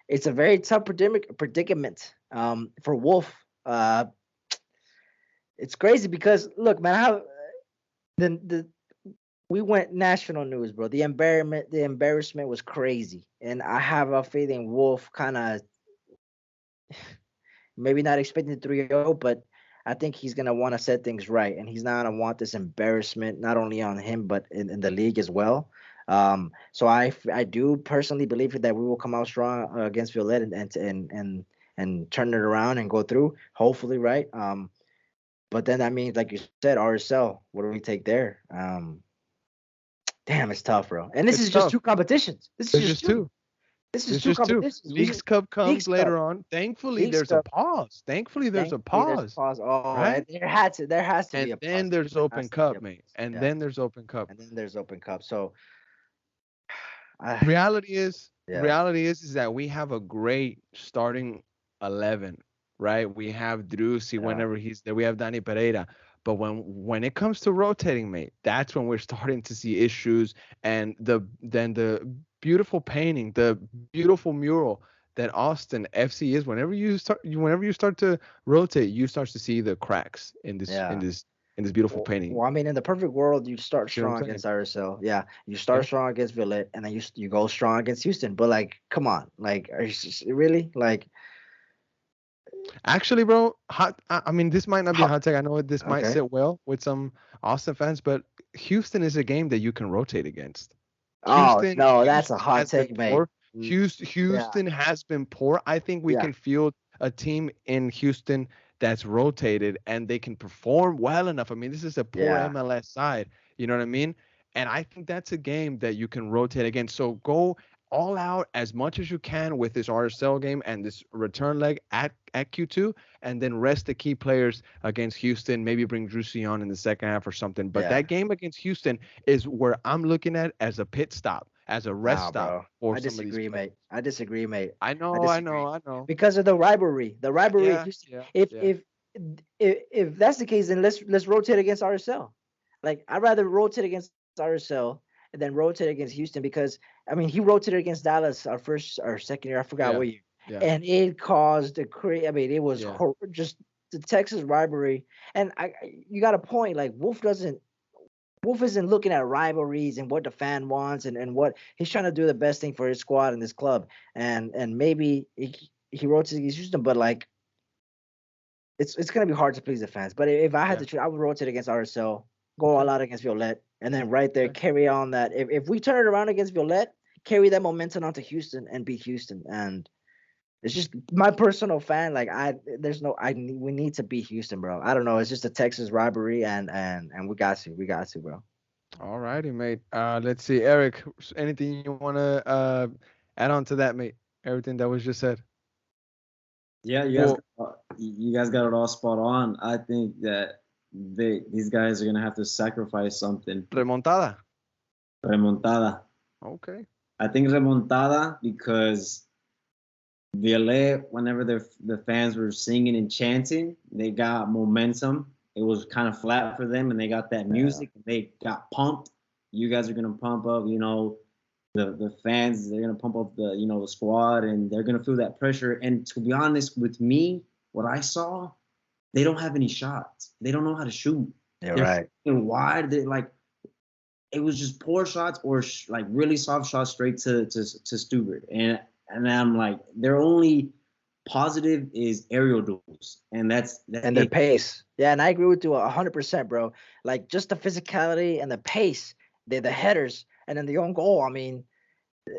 It's a very tough predicament for Wolf. It's crazy because look, man, how the we went national news, bro. The embarrassment was crazy, and I have a feeling Wolf kind of maybe not expecting 3-0, but I think he's gonna want to set things right, and he's not gonna want this embarrassment not only on him but in the league as well. So I do personally believe that we will come out strong against Violet and turn it around and go through. Hopefully, right? But then that means, like you said, RSL. What do we take there? Damn, it's tough, bro. And this It's is just tough. two competitions. This is It's just just two. two. This is It's two just two. competitions. Leagues Cup comes Leagues Cup, later on. Thankfully, Leagues there's a Cup. pause. Thankfully, there's a Thankfully, there's a pause, pause. Oh, right? and there has to be And a then pause. there's There Open has to be Cup, a mate. pause. And Yeah, then there's Open Cup. and then there's Open Cup. So, I yeah, Reality is that we have a great starting 11, right? We have Drusi yeah, whenever he's there. We have Danny Pereira. But when it comes to rotating, mate, that's when we're starting to see issues and the beautiful painting, the beautiful mural that Austin FC is. Whenever you start to rotate, you start to see the cracks in this Yeah. beautiful painting. Well, I mean, in the perfect world, you start You know what strong I'm saying? against RSL. Yeah, you start Yeah. strong against Villette, and then you go strong against Houston. But like, come on, like, are you really like? Actually, bro, I mean, this might not be a hot take. I know this might Okay. sit well with some Austin fans, but Houston is a game that you can rotate against. Oh no, that's a Houston hot has been take, mate. poor. Houston has been poor. I think we Yeah. can field a team in Houston that's rotated and they can perform well enough. I mean, this is a poor Yeah. MLS side. You know what I mean? And I think that's a game that you can rotate against. So go all out as much as you can with this RSL game and this return leg at Q2, and then rest the key players against Houston. Maybe bring Drusy on in the second half or something. But Yeah. that game against Houston is where I'm looking at as a pit stop, as a rest Nah, stop bro. for I some of these disagree, players. mate. I disagree, mate. I I know, I disagree know, I know. because of the rivalry. The rivalry of Yeah, Houston. yeah, If yeah. if that's the case, then let's rotate against RSL. Like, I'd rather rotate against RSL and then rotate against Houston because I mean he rotated against Dallas our second year. I forgot Yeah, what year, yeah, and it caused I mean, it was yeah. just the Texas rivalry. And you got a point. Like, Wolf isn't looking at rivalries and what the fan wants, and what he's trying to do the best thing for his squad and his club. And maybe he rotates against Houston, but like, it's gonna be hard to please the fans. But if I had Yeah. to choose, I would rotate against RSL, go all out against Violet, and then right there Okay. carry on that. If we turn it around against Violet, carry that momentum onto Houston and beat Houston. And it's just my personal fan. Like, we need to beat Houston, bro. I don't know. It's just a Texas rivalry, and we got to, bro. All righty, mate. Let's see, Eric. Anything you wanna add on to that, mate? Everything that was just said. Yeah, Well, you guys got it all spot on. I think that these guys are gonna have to sacrifice something. remontada. Remontada. Okay. I think remontada because Violet, whenever the fans were singing and chanting, they got momentum. It was kind of flat for them, and they got that music. They got pumped. You guys are gonna pump up, the fans. They're gonna pump up the squad, and they're gonna feel that pressure. And to be honest with me, what I saw, they don't have any shots. They don't know how to shoot. Yeah, They're right. shooting wide. They like it was just poor shots or like really soft shots straight to Stewart. And I'm like, their only positive is aerial duels, and that's And their it. pace. Yeah, and I agree with you 100%, bro. Like, just the physicality and the pace, the headers, and then the own goal. I mean,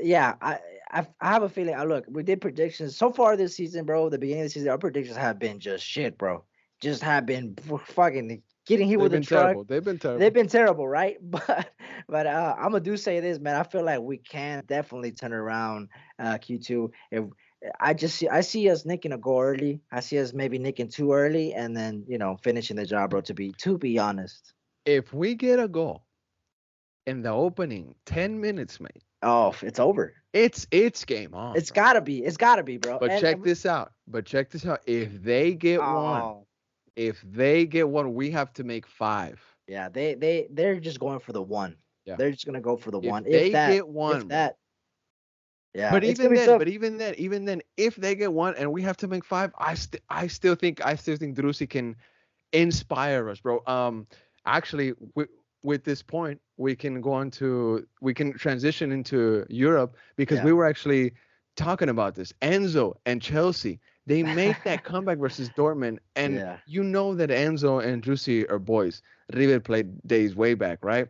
yeah, I have a feeling. Look, we did predictions so far this season, bro. The beginning of the season, our predictions have been just shit, bro. Just have been fucking getting hit They've with a been truck. terrible. They've been terrible. They've been terrible, right? But I'm gonna do say this, man. I feel like we can definitely turn around Q2. If I see us nicking a goal early. I see us maybe nicking too early, and then finishing the job, bro. To be honest. If we get a goal in the opening 10 minutes, mate, Oh, it's over. it's game on. It's Bro. gotta be. It's gotta be, bro. But check this out. If they get one, we have to make 5. Yeah, they're just going for the one. Yeah. They're just gonna go for the If one. they If that, get one, if that. Yeah, but it's even gonna be then, tough. if they get one and we have to make 5, I still think Drusi can inspire us, bro. Actually, with this point, we can transition into Europe because we were actually talking about this. Enzo and Chelsea, they make that comeback versus Dortmund, and you know that Enzo and Drusi are boys. River played days way back, right?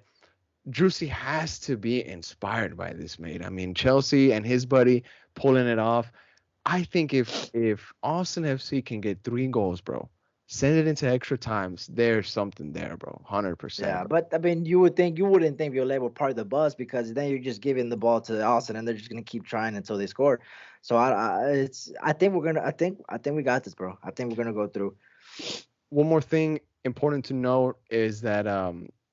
Drusi has to be inspired by this, mate. I mean, Chelsea and his buddy pulling it off. I think if Austin FC can get 3 goals, bro, send it into extra times, there's something there, bro. 100%. Yeah, bro. but I mean, you wouldn't think Violet would part of the bus because then you're just giving the ball to Austin and they're just gonna keep trying until they score. So I think we got this, bro. I think we're gonna go through. One more thing important to note is that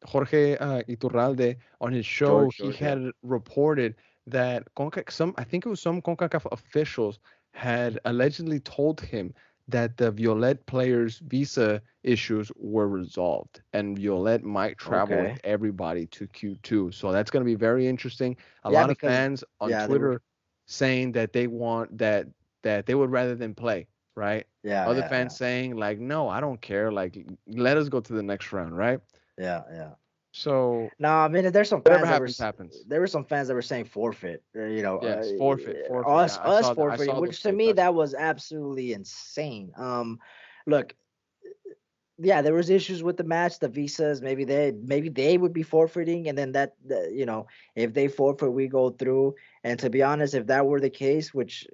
Jorge Iturralde on his show, he had reported that I think it was some CONCACAF officials had allegedly told him that the Violet players' visa issues were resolved and Violet might travel with everybody to Q2. So that's going to be very interesting. A lot of fans on Twitter saying that they want that that they would rather than play, right? Yeah, Other yeah, yeah, fans saying like, no, I don't care. Like, let us go to the next round, right? yeah, yeah. So No, I mean, there's some whatever fans that happens, happens. there were some fans that were saying forfeit. Yes, forfeit, forfeit. Yeah, Us I forfeiting, saw those which to clips. me that was absolutely insane. Look, yeah, there was issues with the match, the visas. Maybe they would be forfeiting, and then if they forfeit, we go through. And to be honest, if that were the case, which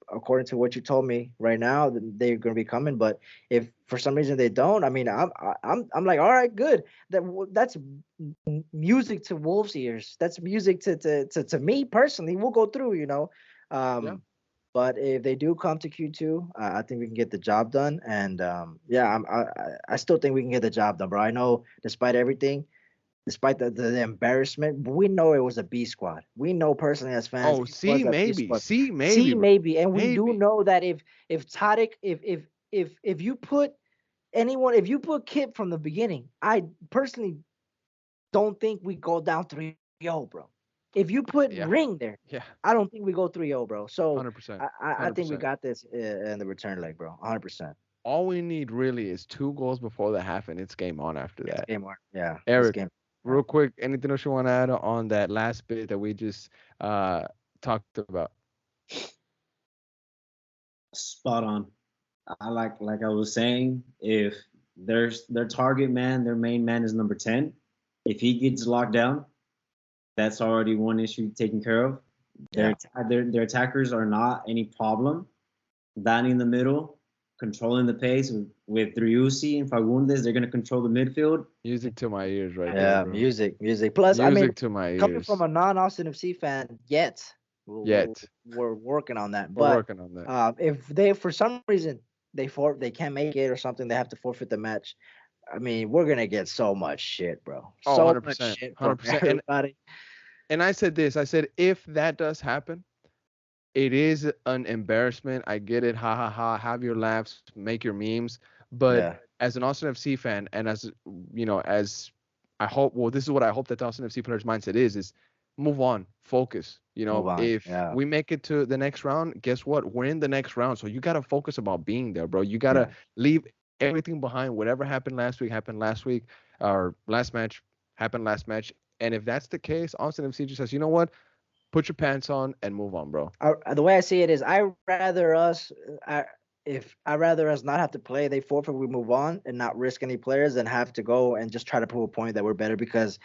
according to what you told me right now, then they're going to be coming. But if for some reason they don't, I mean, I'm like, all right, good. That's music to Wolves' ears. That's music to me personally. We'll go through, Yeah. But if they do come to Q2, I think we can get the job done. And yeah, I still think we can get the job done, bro. I know despite everything, despite the embarrassment, we know it was a B squad. We know personally as fans Oh, it was a B squad. See, bro. maybe, and we do Maybe. know that if Tarek, if you put anyone, if you put Kip from the beginning, I personally don't think we go down 3-0, bro. If you put Yeah. Ring there, Yeah. I don't think we go 3-0, bro. So 100%. I think we 100%. got this in the return leg, bro. 100%. All we need really is 2 goals before the half, and it's game on after It's that. game on. Yeah, it's Eric, game. real quick, anything else you want to add on that last bit that we just talked about? Spot on. I like I was saying, if their target man, their main man is number 10. If he gets locked down, that's already one issue taken care of. Yeah. Their attackers are not any problem. Danny in the middle, controlling the pace with Driussi and Fagundes, they're gonna control the midfield. Music to my ears right there, Yeah, bro. music. Plus, I mean, Music to my coming from ears. a non-Austin FC fan, yet Yet. we're working on that. We're But working on that. if they, for some reason, they can't make it or something, they have to forfeit the match. I mean, we're gonna get so much shit, bro. Oh, So much 100%. shit from 100%. everybody. And I said this. I said if that does happen, it is an embarrassment. I get it. Ha ha ha. Have your laughs, make your memes. But Yeah, as an Austin FC fan, and as as I hope, well, this is what I hope that the Austin FC players' mindset is move on, focus. move on. If Yeah, we make it to the next round, guess what? We're in the next round. So you gotta focus about being there, bro. You gotta yeah, leave everything behind. Whatever happened last week, or last match happened last match. And if that's the case, Austin FC just says, you know what? Put your pants on and move on, bro. the way I see it is, I rather us not have to play. They forfeit, we move on, and not risk any players, than have to go and just try to prove a point that we're better, because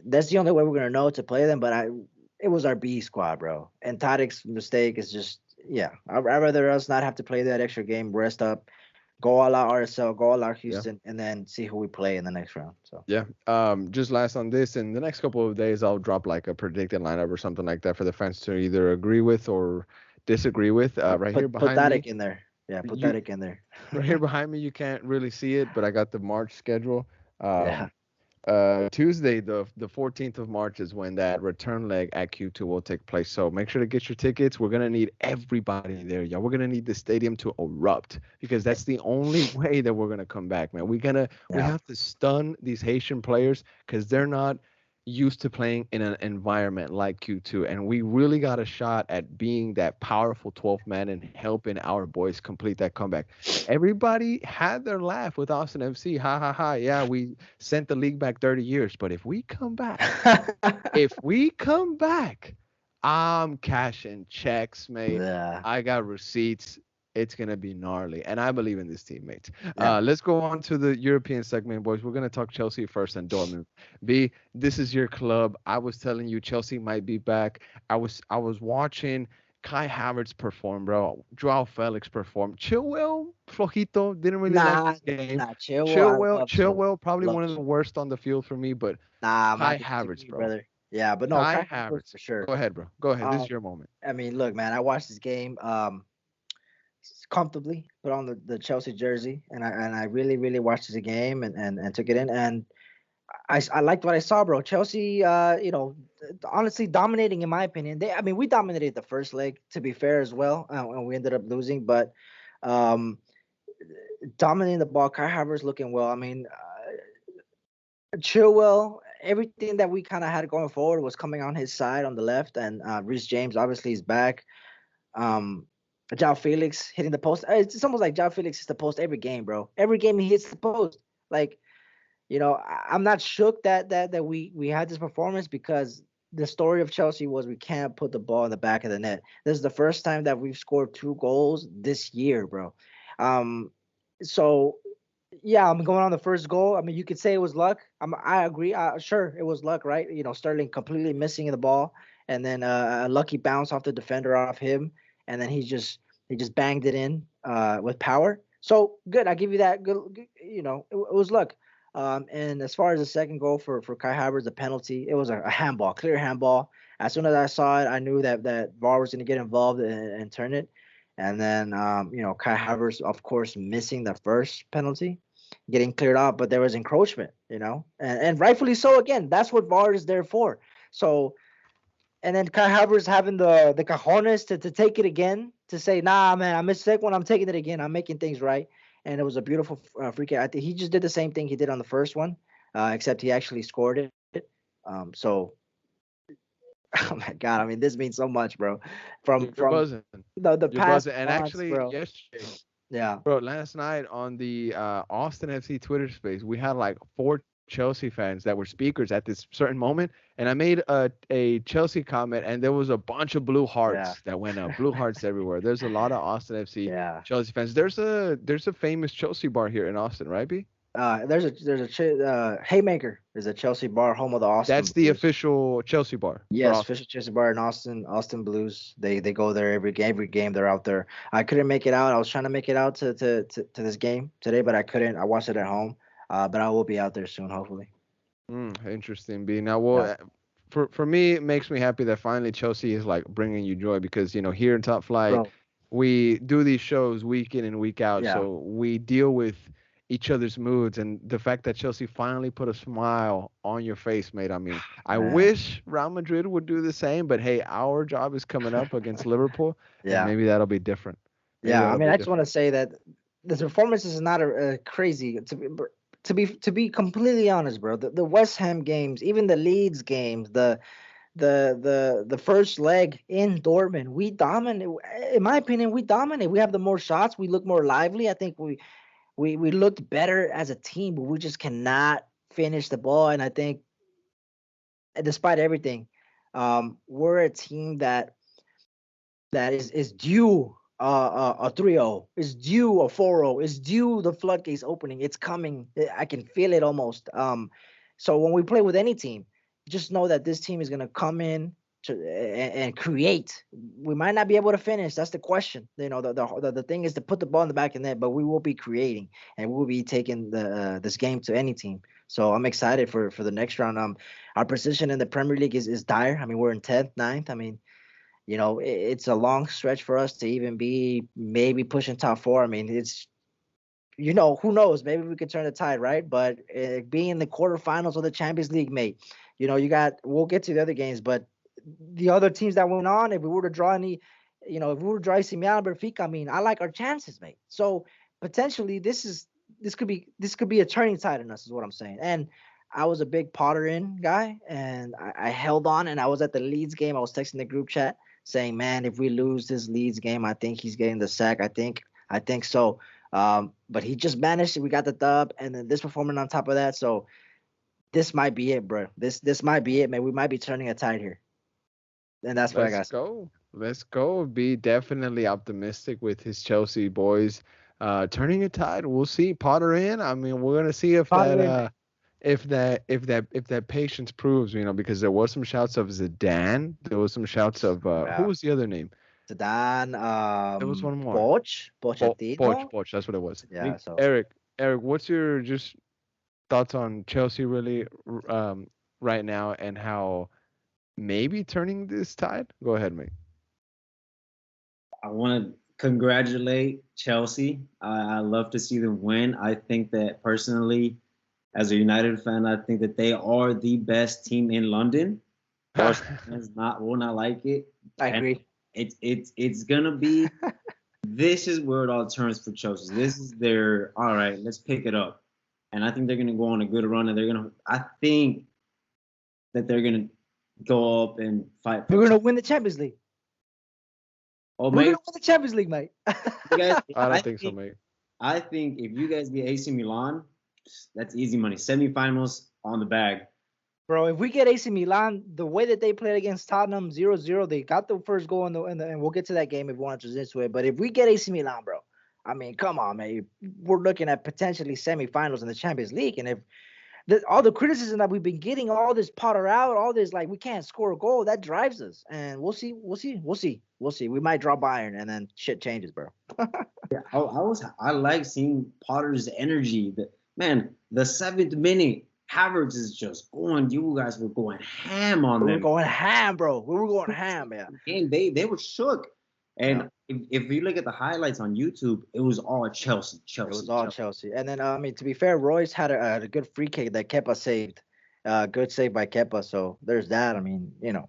that's the only way we're gonna know to play them. But it was our B squad, bro. And Tadic's mistake is just, yeah. I'd rather us not have to play that extra game, rest up, go all out RSL, go all out Yeah. Houston, and then see who we play in the next round. So Yeah. Just last on this, in the next couple of days, I'll drop like a predicted lineup or something like that for the fans to either agree with or disagree with. Right here put behind me, Tadic in there. Yeah, put you Tadic in there. right here behind me, you can't really see it, but I got the March schedule. Yeah. Um, Tuesday, the 14th of March is when that return leg at Q2 will take place. So make sure to get your tickets. We're gonna need everybody there, y'all. We're gonna need the stadium to erupt, because that's the only way that we're gonna come back, man. We Yeah. have to stun these Haitian players, because they're not used to playing in an environment like Q2, and we really got a shot at being that powerful 12th man and helping our boys complete that comeback. Everybody had their laugh with Austin FC. Ha ha ha. Yeah, we sent the league back 30 years. But if we come back, I'm cashing checks, mate. Yeah. I got receipts. It's gonna be gnarly, and I believe in this teammates. Yeah. Let's go on to the European segment, boys. We're gonna talk Chelsea first and Dortmund. B, this is your club. I was telling you Chelsea might be back. I was watching Kai Havertz perform, bro. Joao Felix perform. Chilwell, flojito, didn't really like Nah, this game. nah, Chilwell. I Chilwell, love Chilwell. Chilwell, probably Love one of the Chilwell. worst on the field for me, but Nah, I'm Kai not gonna Havertz, disagree, bro. brother. Yeah, but no, Kai Kai Havertz Havertz. for sure. Go ahead, bro. Go ahead. This Um, is your moment. I mean, look, man, I watched this game comfortably, put on the Chelsea jersey, and I really really watched the game and took it in, and I liked what I saw, bro. Chelsea, honestly dominating in my opinion. I mean, we dominated the first leg, to be fair as well, and we ended up losing, but um, dominating the ball. Kai Havertz looking well. I mean, Chilwell, everything that we kind of had going forward was coming on his side on the left, and Reece James obviously is back. Joao Felix hitting the post. It's almost like Joao Felix hits the post every game, bro. Every game he hits the post. Like, I'm not shook that we had this performance, because the story of Chelsea was we can't put the ball in the back of the net. This is the first time that we've scored 2 goals this year, bro. So yeah, I'm going on the first goal. I mean, you could say it was luck. I agree. Sure, it was luck, right? Sterling completely missing the ball, and then a lucky bounce off the defender off him, and then he just banged it in with power. So good. I give you that. Good. It was luck. And as far as the second goal for Kai Havertz, the penalty, it was a handball, clear handball. As soon as I saw it, I knew that VAR was going to get involved and turn it. And then, Kai Havertz, of course, missing the first penalty, getting cleared out, but there was encroachment, and rightfully so. Again, that's what VAR is there for. So, and then Kai Havertz having the cojones to take it again, to say, nah, man, I missed the second one, I'm taking it again, I'm making things right. And it was a beautiful free kick. I think he just did the same thing he did on the first one, except he actually scored it. So, oh my God, I mean, this means so much, bro. From buzzing. The You're past buzzing. And months, actually, bro. yesterday, Yeah. bro, last night on the Austin FC Twitter space, we had like 4 Chelsea fans that were speakers at this certain moment, and I made a Chelsea comment, and there was a bunch of blue hearts that went up. Blue hearts everywhere. There's a lot of Austin FC Chelsea fans. There's a famous Chelsea bar here in Austin, right, B? There's a Haymaker is a Chelsea bar, home of the Austin That's Blues. the official Chelsea bar. Yes, official Chelsea bar in Austin Blues. They go there every game. They're out there. I couldn't make it out. I was trying to make it out to this game today, but I couldn't. I watched it at home. But I will be out there soon, hopefully. Interesting, B. Now, well, for me, it makes me happy that finally Chelsea is like bringing you joy, because here in Top Flight, we do these shows week in and week out, so we deal with each other's moods, and the fact that Chelsea finally put a smile on your face, mate. I mean, I wish Real Madrid would do the same, but hey, our job is coming up against Liverpool, and maybe that'll be different. I mean, I just want to say that the performance is not crazy. To be completely honest, bro, the West Ham games, even the Leeds games, the first leg in Dortmund, we dominate. In my opinion, we dominate. We have the more shots. We look more lively. I think we looked better as a team, but we just cannot finish the ball. And I think, despite everything, we're a team that is due a 3-0, is due a 4-0, is due the floodgates opening. It's coming. I can feel it almost. So when we play with any team, just know that this team is gonna come in and create. We might not be able to finish. That's the question. The thing is to put the ball in the back of the net, but we will be creating, and we will be taking this game to any team. So I'm excited for the next round. Our position in the Premier League is dire. I mean, we're in 10th, 9th. I mean, it's a long stretch for us to even be maybe pushing top 4. I mean, it's, who knows? Maybe we could turn the tide, right? But being in the quarterfinals of the Champions League, mate, we'll get to the other games, but the other teams that went on, if we were to draw AC Milan, Benfica, I mean, I like our chances, mate. So potentially this could be a turning tide in us, is what I'm saying. And I was a big Potter in guy, and I held on, and I was at the Leeds game. I was texting the group chat saying, man, if we lose this Leeds game, I think he's getting the sack. I think so. But he just managed. We got the dub, and then this performance on top of that. So this might be it, bro. This might be it, man. We might be turning a tide here. And that's what I got. Let's go. Be definitely optimistic with his Chelsea boys turning a tide. We'll see. Potter in. I mean, we're gonna see if that patience proves, because there was some shouts of Zidane. There was some shouts of who was the other name? Zidane. There was one more. Pochettino. Poch. That's what it was. Yeah. So Eric, what's your just thoughts on Chelsea really right now, and how maybe turning this tide? Go ahead, mate. I want to congratulate Chelsea. I love to see them win. I think that personally, as a United fan, I think that they are the best team in London. Fans will not like it. I agree. It's gonna be. This is where it all turns for Chelsea. This is their all right. Let's pick it up, and I think they're gonna go on a good run, and I think that they're gonna go up and fight. We're gonna win the Champions League. Oh, We're mate, gonna win the Champions League, mate. you guys, I don't think so, mate. I think if you guys get AC Milan, that's easy money. Semifinals on the bag. Bro, if we get AC Milan, the way that they played against Tottenham 0-0, they got the first goal and we'll get to that game if we want to this way. But if we get AC Milan, bro, I mean, come on, man. We're looking at potentially semifinals in the Champions League. And if all the criticism that we've been getting, all this Potter out, all this, like, we can't score a goal, that drives us. And we'll see. We might draw Bayern and then shit changes, bro. Yeah, I like seeing Potter's energy. Man, the 7th minute, Havertz is just going. You guys were going ham on them. We were going ham, bro. We were going ham, yeah. And they were shook. And if you look at the highlights on YouTube, it was all Chelsea. It was all Chelsea. And then, I mean, to be fair, Royce had a good free kick that Kepa saved. Good save by Kepa. So there's that. I mean, you know,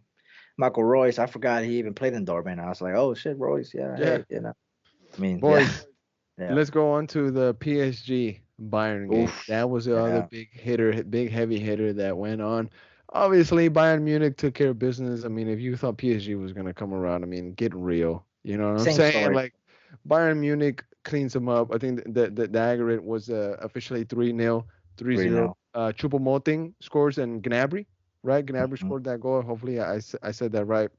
Michael Royce, I forgot he even played in Dortmund. I was like, oh, shit, Royce. Yeah. Hey, you know. I mean, boys, yeah. let's go on to the PSG Bayern game. That was the other big heavy hitter that went on. Obviously, Bayern Munich took care of business. I mean, if you thought PSG was going to come around, I mean, get real. You know what I'm saying? Story. Like, Bayern Munich cleans them up. I think the aggregate was officially 3-0, 3-0. Choupo-Moting scores and Gnabry, right? Gnabry scored that goal. Hopefully, I said that right.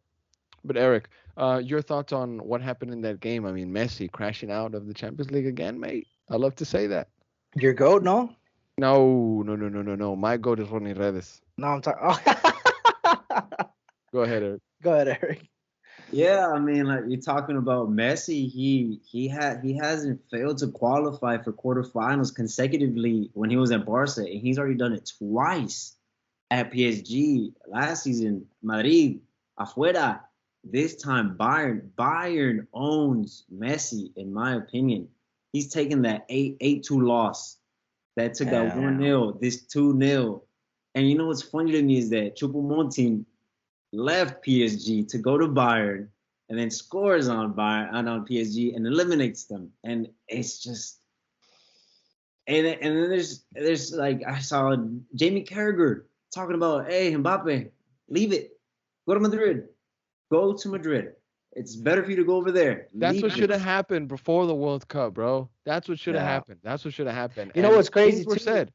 But Eric, your thoughts on what happened in that game? I mean, Messi crashing out of the Champions League again, mate. I love to say that. Your goat, no? No. My goat is Ronnie Redes. No, I'm talking. Go ahead, Eric. Go ahead, Eric. Yeah, I mean, like, you're talking about Messi. He hasn't failed to qualify for quarterfinals consecutively when he was at Barca, and he's already done it twice at PSG last season. Madrid, afuera. This time, Bayern owns Messi, in my opinion. He's taken that 8-2 loss that took that 1-0, this 2-0. And you know what's funny to me is that Choupo-Moting left PSG to go to Bayern and then scores on Bayern and on PSG and eliminates them. And it's just and then there's like, I saw Jamie Carragher talking about, hey, Mbappe, leave it. Go to Madrid. Go to Madrid. It's better for you to go over there. That's what should have happened before the World Cup, bro. That's what should have happened. That's what should have happened. You know what's crazy? Things were said.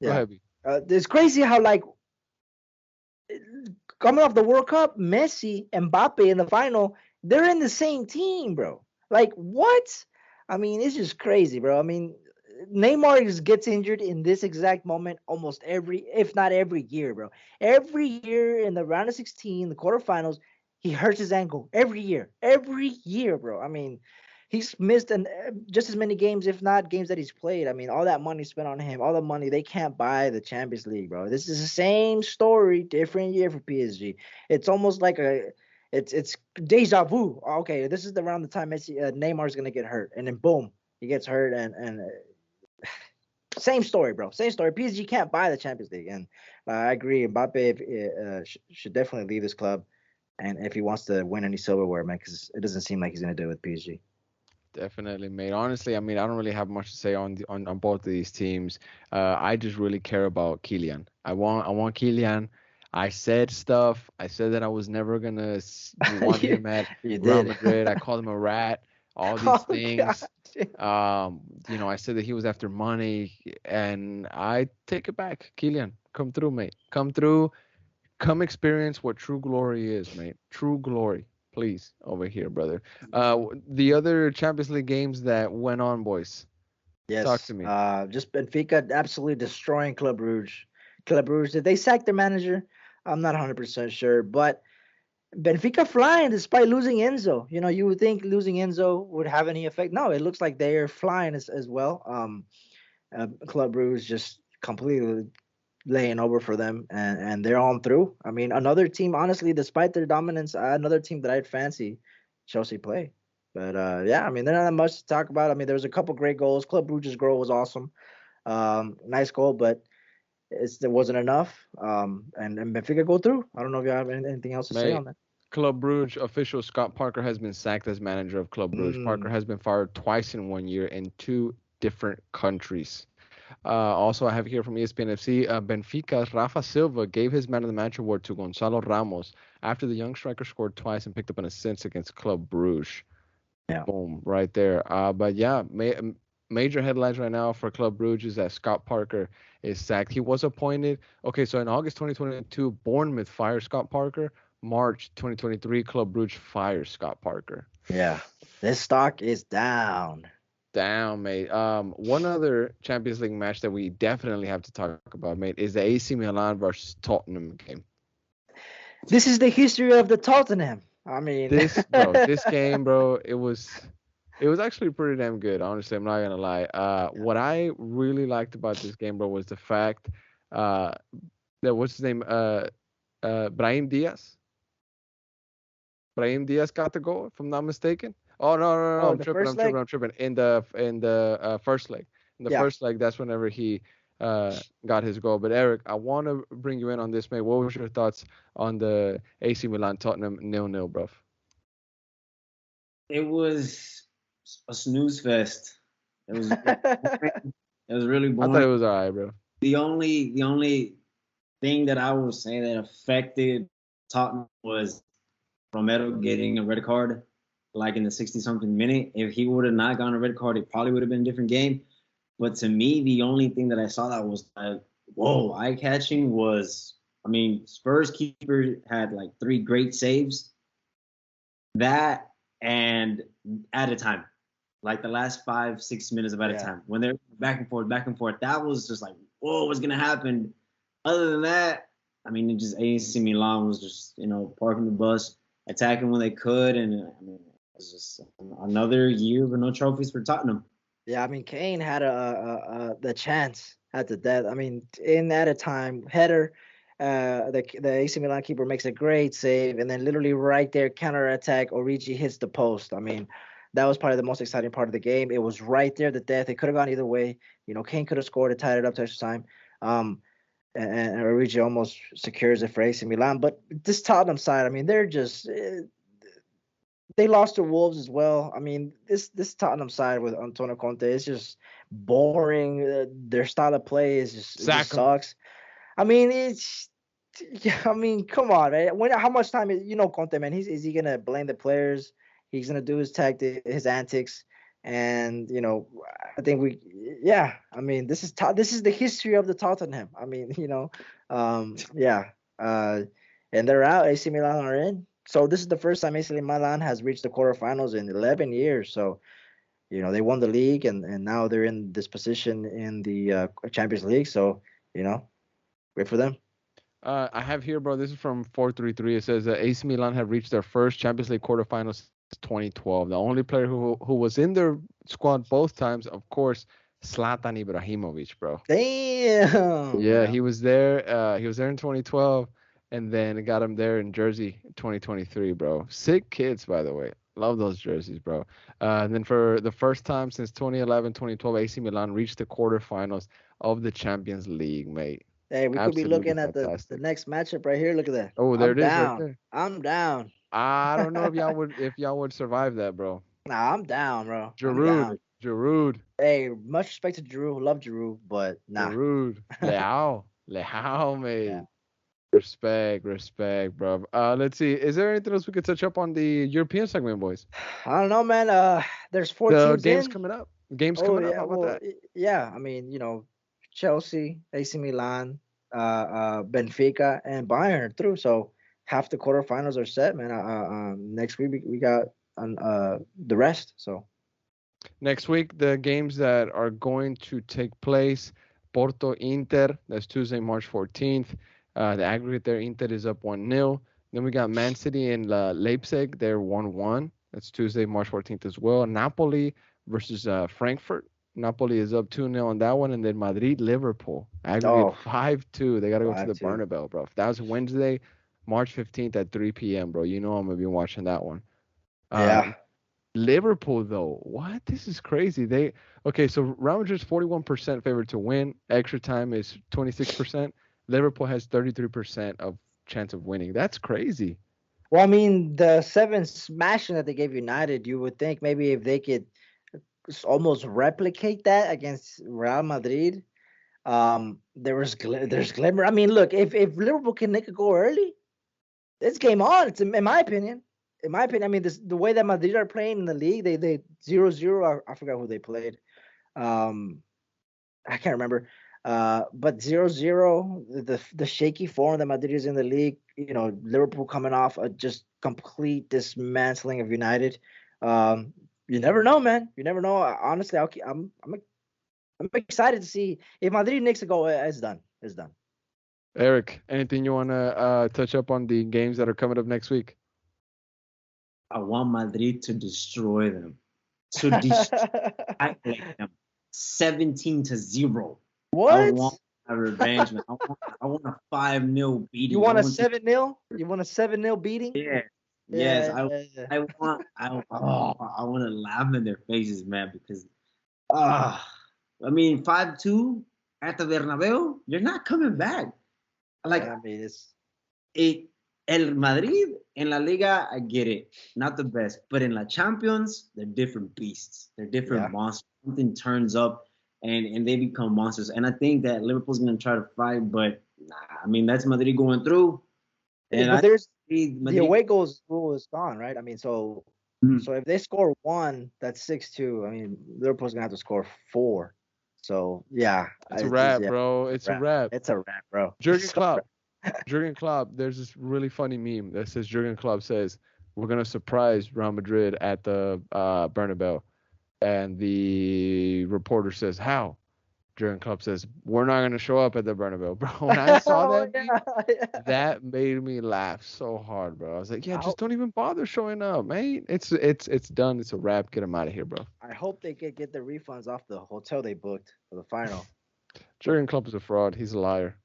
Go ahead. It's crazy how, like, coming off the World Cup, Messi and Mbappe in the final, they're in the same team, bro. Like, what? I mean, it's just crazy, bro. I mean, Neymar gets injured in this exact moment almost if not every year, bro. Every year in the round of 16, the quarterfinals, he hurts his ankle. Every year, bro. I mean, he's missed just as many games, if not games that he's played. I mean, all that money spent on him, all the money, they can't buy the Champions League, bro. This is the same story, different year for PSG. It's almost like it's deja vu. Okay, this is around the time Neymar's gonna get hurt, and then boom, he gets hurt, and same story, bro. Same story. PSG can't buy the Champions League, and I agree. Mbappe should definitely leave this club, and if he wants to win any silverware, man, because it doesn't seem like he's gonna do it with PSG. Definitely, mate. Honestly, I mean, I don't really have much to say on both of these teams. I just really care about Kylian. I want Kylian. I said stuff. I said that I was never gonna want him at Real Madrid. I called him a rat. All these things. You know, I said that he was after money, and I take it back. Kylian, come through, mate. Come through. Come experience what true glory is, mate. True glory. Please, over here, brother. The other Champions League games that went on, boys. Yes. Talk to me. Just Benfica absolutely destroying Club Brugge. Club Brugge, did they sack their manager? I'm not 100% sure, but Benfica flying despite losing Enzo. You know, you would think losing Enzo would have any effect. No, it looks like they are flying as well. Club Brugge just completely laying over for them, and they're on through. I mean, another team, honestly, despite their dominance, another team that I'd fancy Chelsea play. But yeah, I mean, there's not much to talk about. I mean, there was a couple great goals. Club Brugge's goal was awesome. Nice goal, but there wasn't enough. And Benfica go through. I don't know if you have anything else to say on that. Club Brugge official Scott Parker has been sacked as manager of Club Brugge. Parker has been fired twice in 1 year in 2 different countries. Also, I have here from ESPN FC, Benfica's Rafa Silva gave his man of the match award to Gonzalo Ramos after the young striker scored twice and picked up an assist against Club Brugge. Yeah. Boom, right there. But yeah, major headlines right now for Club Brugge is that Scott Parker is sacked. He was appointed. Okay, so in August 2022, Bournemouth fired Scott Parker. March 2023, Club Brugge fires Scott Parker. Yeah. This stock is down. Down, mate. One other Champions League match that we definitely have to talk about, mate, is the AC Milan versus Tottenham game. This is the history of the Tottenham. I mean, This game, bro, it was actually pretty damn good. Honestly, I'm not gonna lie. What I really liked about this game, bro, was the fact that what's his name, Brahim Diaz. Brahim Diaz got the goal, if I'm not mistaken. Oh no, oh, the first leg. I'm tripping. In the first leg, Yeah. first leg, that's whenever he got his goal. But Eric, I want to bring you in on this, mate. What was your thoughts on the AC Milan Tottenham 0-0, bro? It was a snooze fest. It was really I boring. thought it was alright, bro. The only thing that I would say that affected Tottenham was Romero getting a red card, like in the 60-something minute. If he would have not gotten a red card, it probably would have been a different game. But to me, the only thing that I saw that was eye-catching was, I mean, Spurs keeper had like 3 great saves. That and at a time, like the last 5-6 minutes of at a time, when they're back and forth, that was just like, whoa, what's gonna happen? Other than that, I mean, it just AC Milan was just, parking the bus, attacking when they could, and I mean, it was just another year with no trophies for Tottenham. Yeah, I mean, Kane had the chance at the death. I mean, in at a time header, the AC Milan keeper makes a great save, and then literally right there, counter attack, Origi hits the post. I mean, that was probably the most exciting part of the game. It was right there, the death. It could have gone either way. Kane could have scored it, tied it up to extra time. And Origi almost secures it for AC Milan. But this Tottenham side, I mean, they're just they lost to Wolves as well. I mean, this Tottenham side with Antonio Conte is just boring. Their style of play is just, it just sucks. I mean, come on, man. How much time is Conte, man? Is he gonna blame the players? He's gonna do his his antics, and I think I mean, this is the history of the Tottenham. I mean, and they're out. AC Milan are in. So this is the first time AC Milan has reached the quarterfinals in 11 years. So, they won the league and now they're in this position in the Champions League. So, great for them. I have here, bro. This is from 433. It says AC Milan have reached their first Champions League quarterfinals since 2012. The only player who was in their squad both times, of course, Zlatan Ibrahimovic, bro. Damn. Yeah, he was there. He was there in 2012. And then got him there in Jersey 2023, bro. Sick kids, by the way. Love those jerseys, bro. And then for the first time since 2011, 2012, AC Milan reached the quarterfinals of the Champions League, mate. Hey, we could be looking at the next matchup right here. Look at that. Oh, there it is right there. I'm down. I don't know if y'all would survive that, bro. Nah, I'm down, bro. Giroud. Hey, much respect to Giroud. Love Giroud, but nah. Giroud. Leao, mate. Yeah. Respect, bro. Let's see. Is there anything else we could touch up on the European segment, boys? I don't know, man. There's 4 teams games coming up. How about that? Yeah, I mean, Chelsea, AC Milan, Benfica, and Bayern are through. So half the quarterfinals are set, man. Next week we got the rest. So next week the games that are going to take place: Porto Inter. That's Tuesday, March 14th. The aggregate there, Inter is up 1-0. Then we got Man City and Leipzig. They're 1-1. That's Tuesday, March 14th as well. Napoli versus Frankfurt. Napoli is up 2-0 on that one. And then Madrid, Liverpool. Aggregate 5-2. They got to go to the Bernabeu, bro. That was Wednesday, March 15th at 3 p.m., bro. I'm going to be watching that one. Yeah. Liverpool, though. What? This is crazy. So Real Madrid's 41% favored to win. Extra time is 26%. Liverpool has 33% of chance of winning. That's crazy. Well, I mean, the 7 smashing that they gave United, you would think maybe if they could almost replicate that against Real Madrid, there's glimmer. I mean, look, if Liverpool can make a goal early, it's game on. In my opinion, in my opinion, I mean, the way that Madrid are playing in the league, they 0-0. I forgot who they played. I can't remember. But 0-0, the shaky form that Madrid is in the league, Liverpool coming off a just complete dismantling of United. You never know, man. You never know. Honestly, I'm excited to see if Madrid nicks a goal. It's done. It's done. Eric, anything you want to touch up on the games that are coming up next week? I want Madrid to destroy them. To destroy them. 17-0. What? I want a revenge, man. I want a 5-0 beating. You want a 7-0? You want a 7-0 beating? Yeah. Yes. I want to laugh in their faces, man, because I mean 5-2 at the Bernabeu, you're not coming back. Like, I mean, El Madrid in La Liga, I get it, not the best, but in La Champions, they're different beasts. They're different monsters. Something turns up and they become monsters. And I think that Liverpool's gonna try to fight, but I mean that's Madrid going through. And but the away goals rule is gone, right? I mean, so if they score 1, that's 6-2. I mean, Liverpool's gonna have to score 4. So yeah, it's a wrap, bro. It's a wrap. It's a wrap, bro. Jurgen Klopp, there's this really funny meme that says Jurgen Klopp says, we're going to surprise Real Madrid at the Bernabeu. And the reporter says, how? Jurgen Klopp says, we're not going to show up at the Bernabeu. Bro, when I saw that meme, that made me laugh so hard, bro. I was like, just don't even bother showing up, man. It's done. It's a wrap. Get them out of here, bro. I hope they get their refunds off the hotel they booked for the final. Jurgen Klopp is a fraud. He's a liar.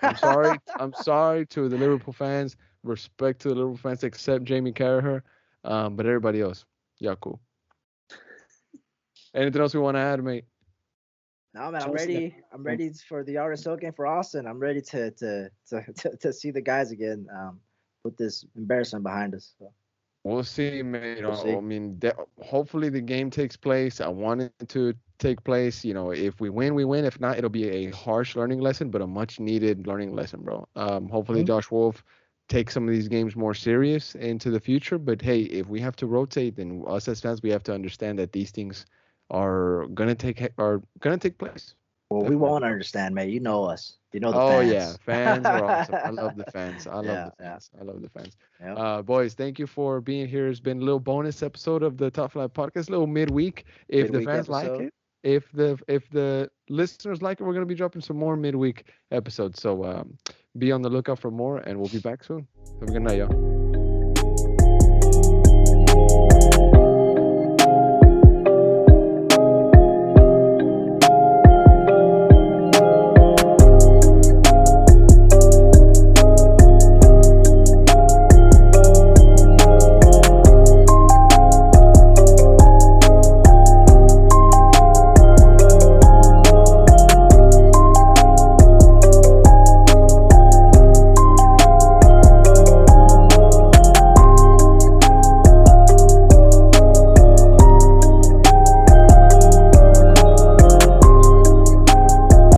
I'm sorry to the Liverpool fans. Respect to the Liverpool fans, except Jamie Carragher. But everybody else, yeah, cool. Anything else we want to add, mate? No, man, I'm ready. I'm ready for the RSL game for Austin. I'm ready to see the guys again. Put this embarrassment behind us. So. We'll see, mate. I mean, hopefully the game takes place. I want it to take place. If we win, we win. If not, it'll be a harsh learning lesson, but a much needed learning lesson, bro. Hopefully Josh Wolf takes some of these games more serious into the future. But hey, if we have to rotate, then us as fans, we have to understand that these things are gonna take place. Well, we won't understand, man. You know us. You know the fans. Oh, yeah. Fans are awesome. I love the fans. I love the fans. Yep. Boys, thank you for being here. It's been a little bonus episode of the Top Flight Podcast, a little midweek. If the fans like it, if the listeners like it, we're going to be dropping some more midweek episodes. So be on the lookout for more, and we'll be back soon. Have a good night, y'all.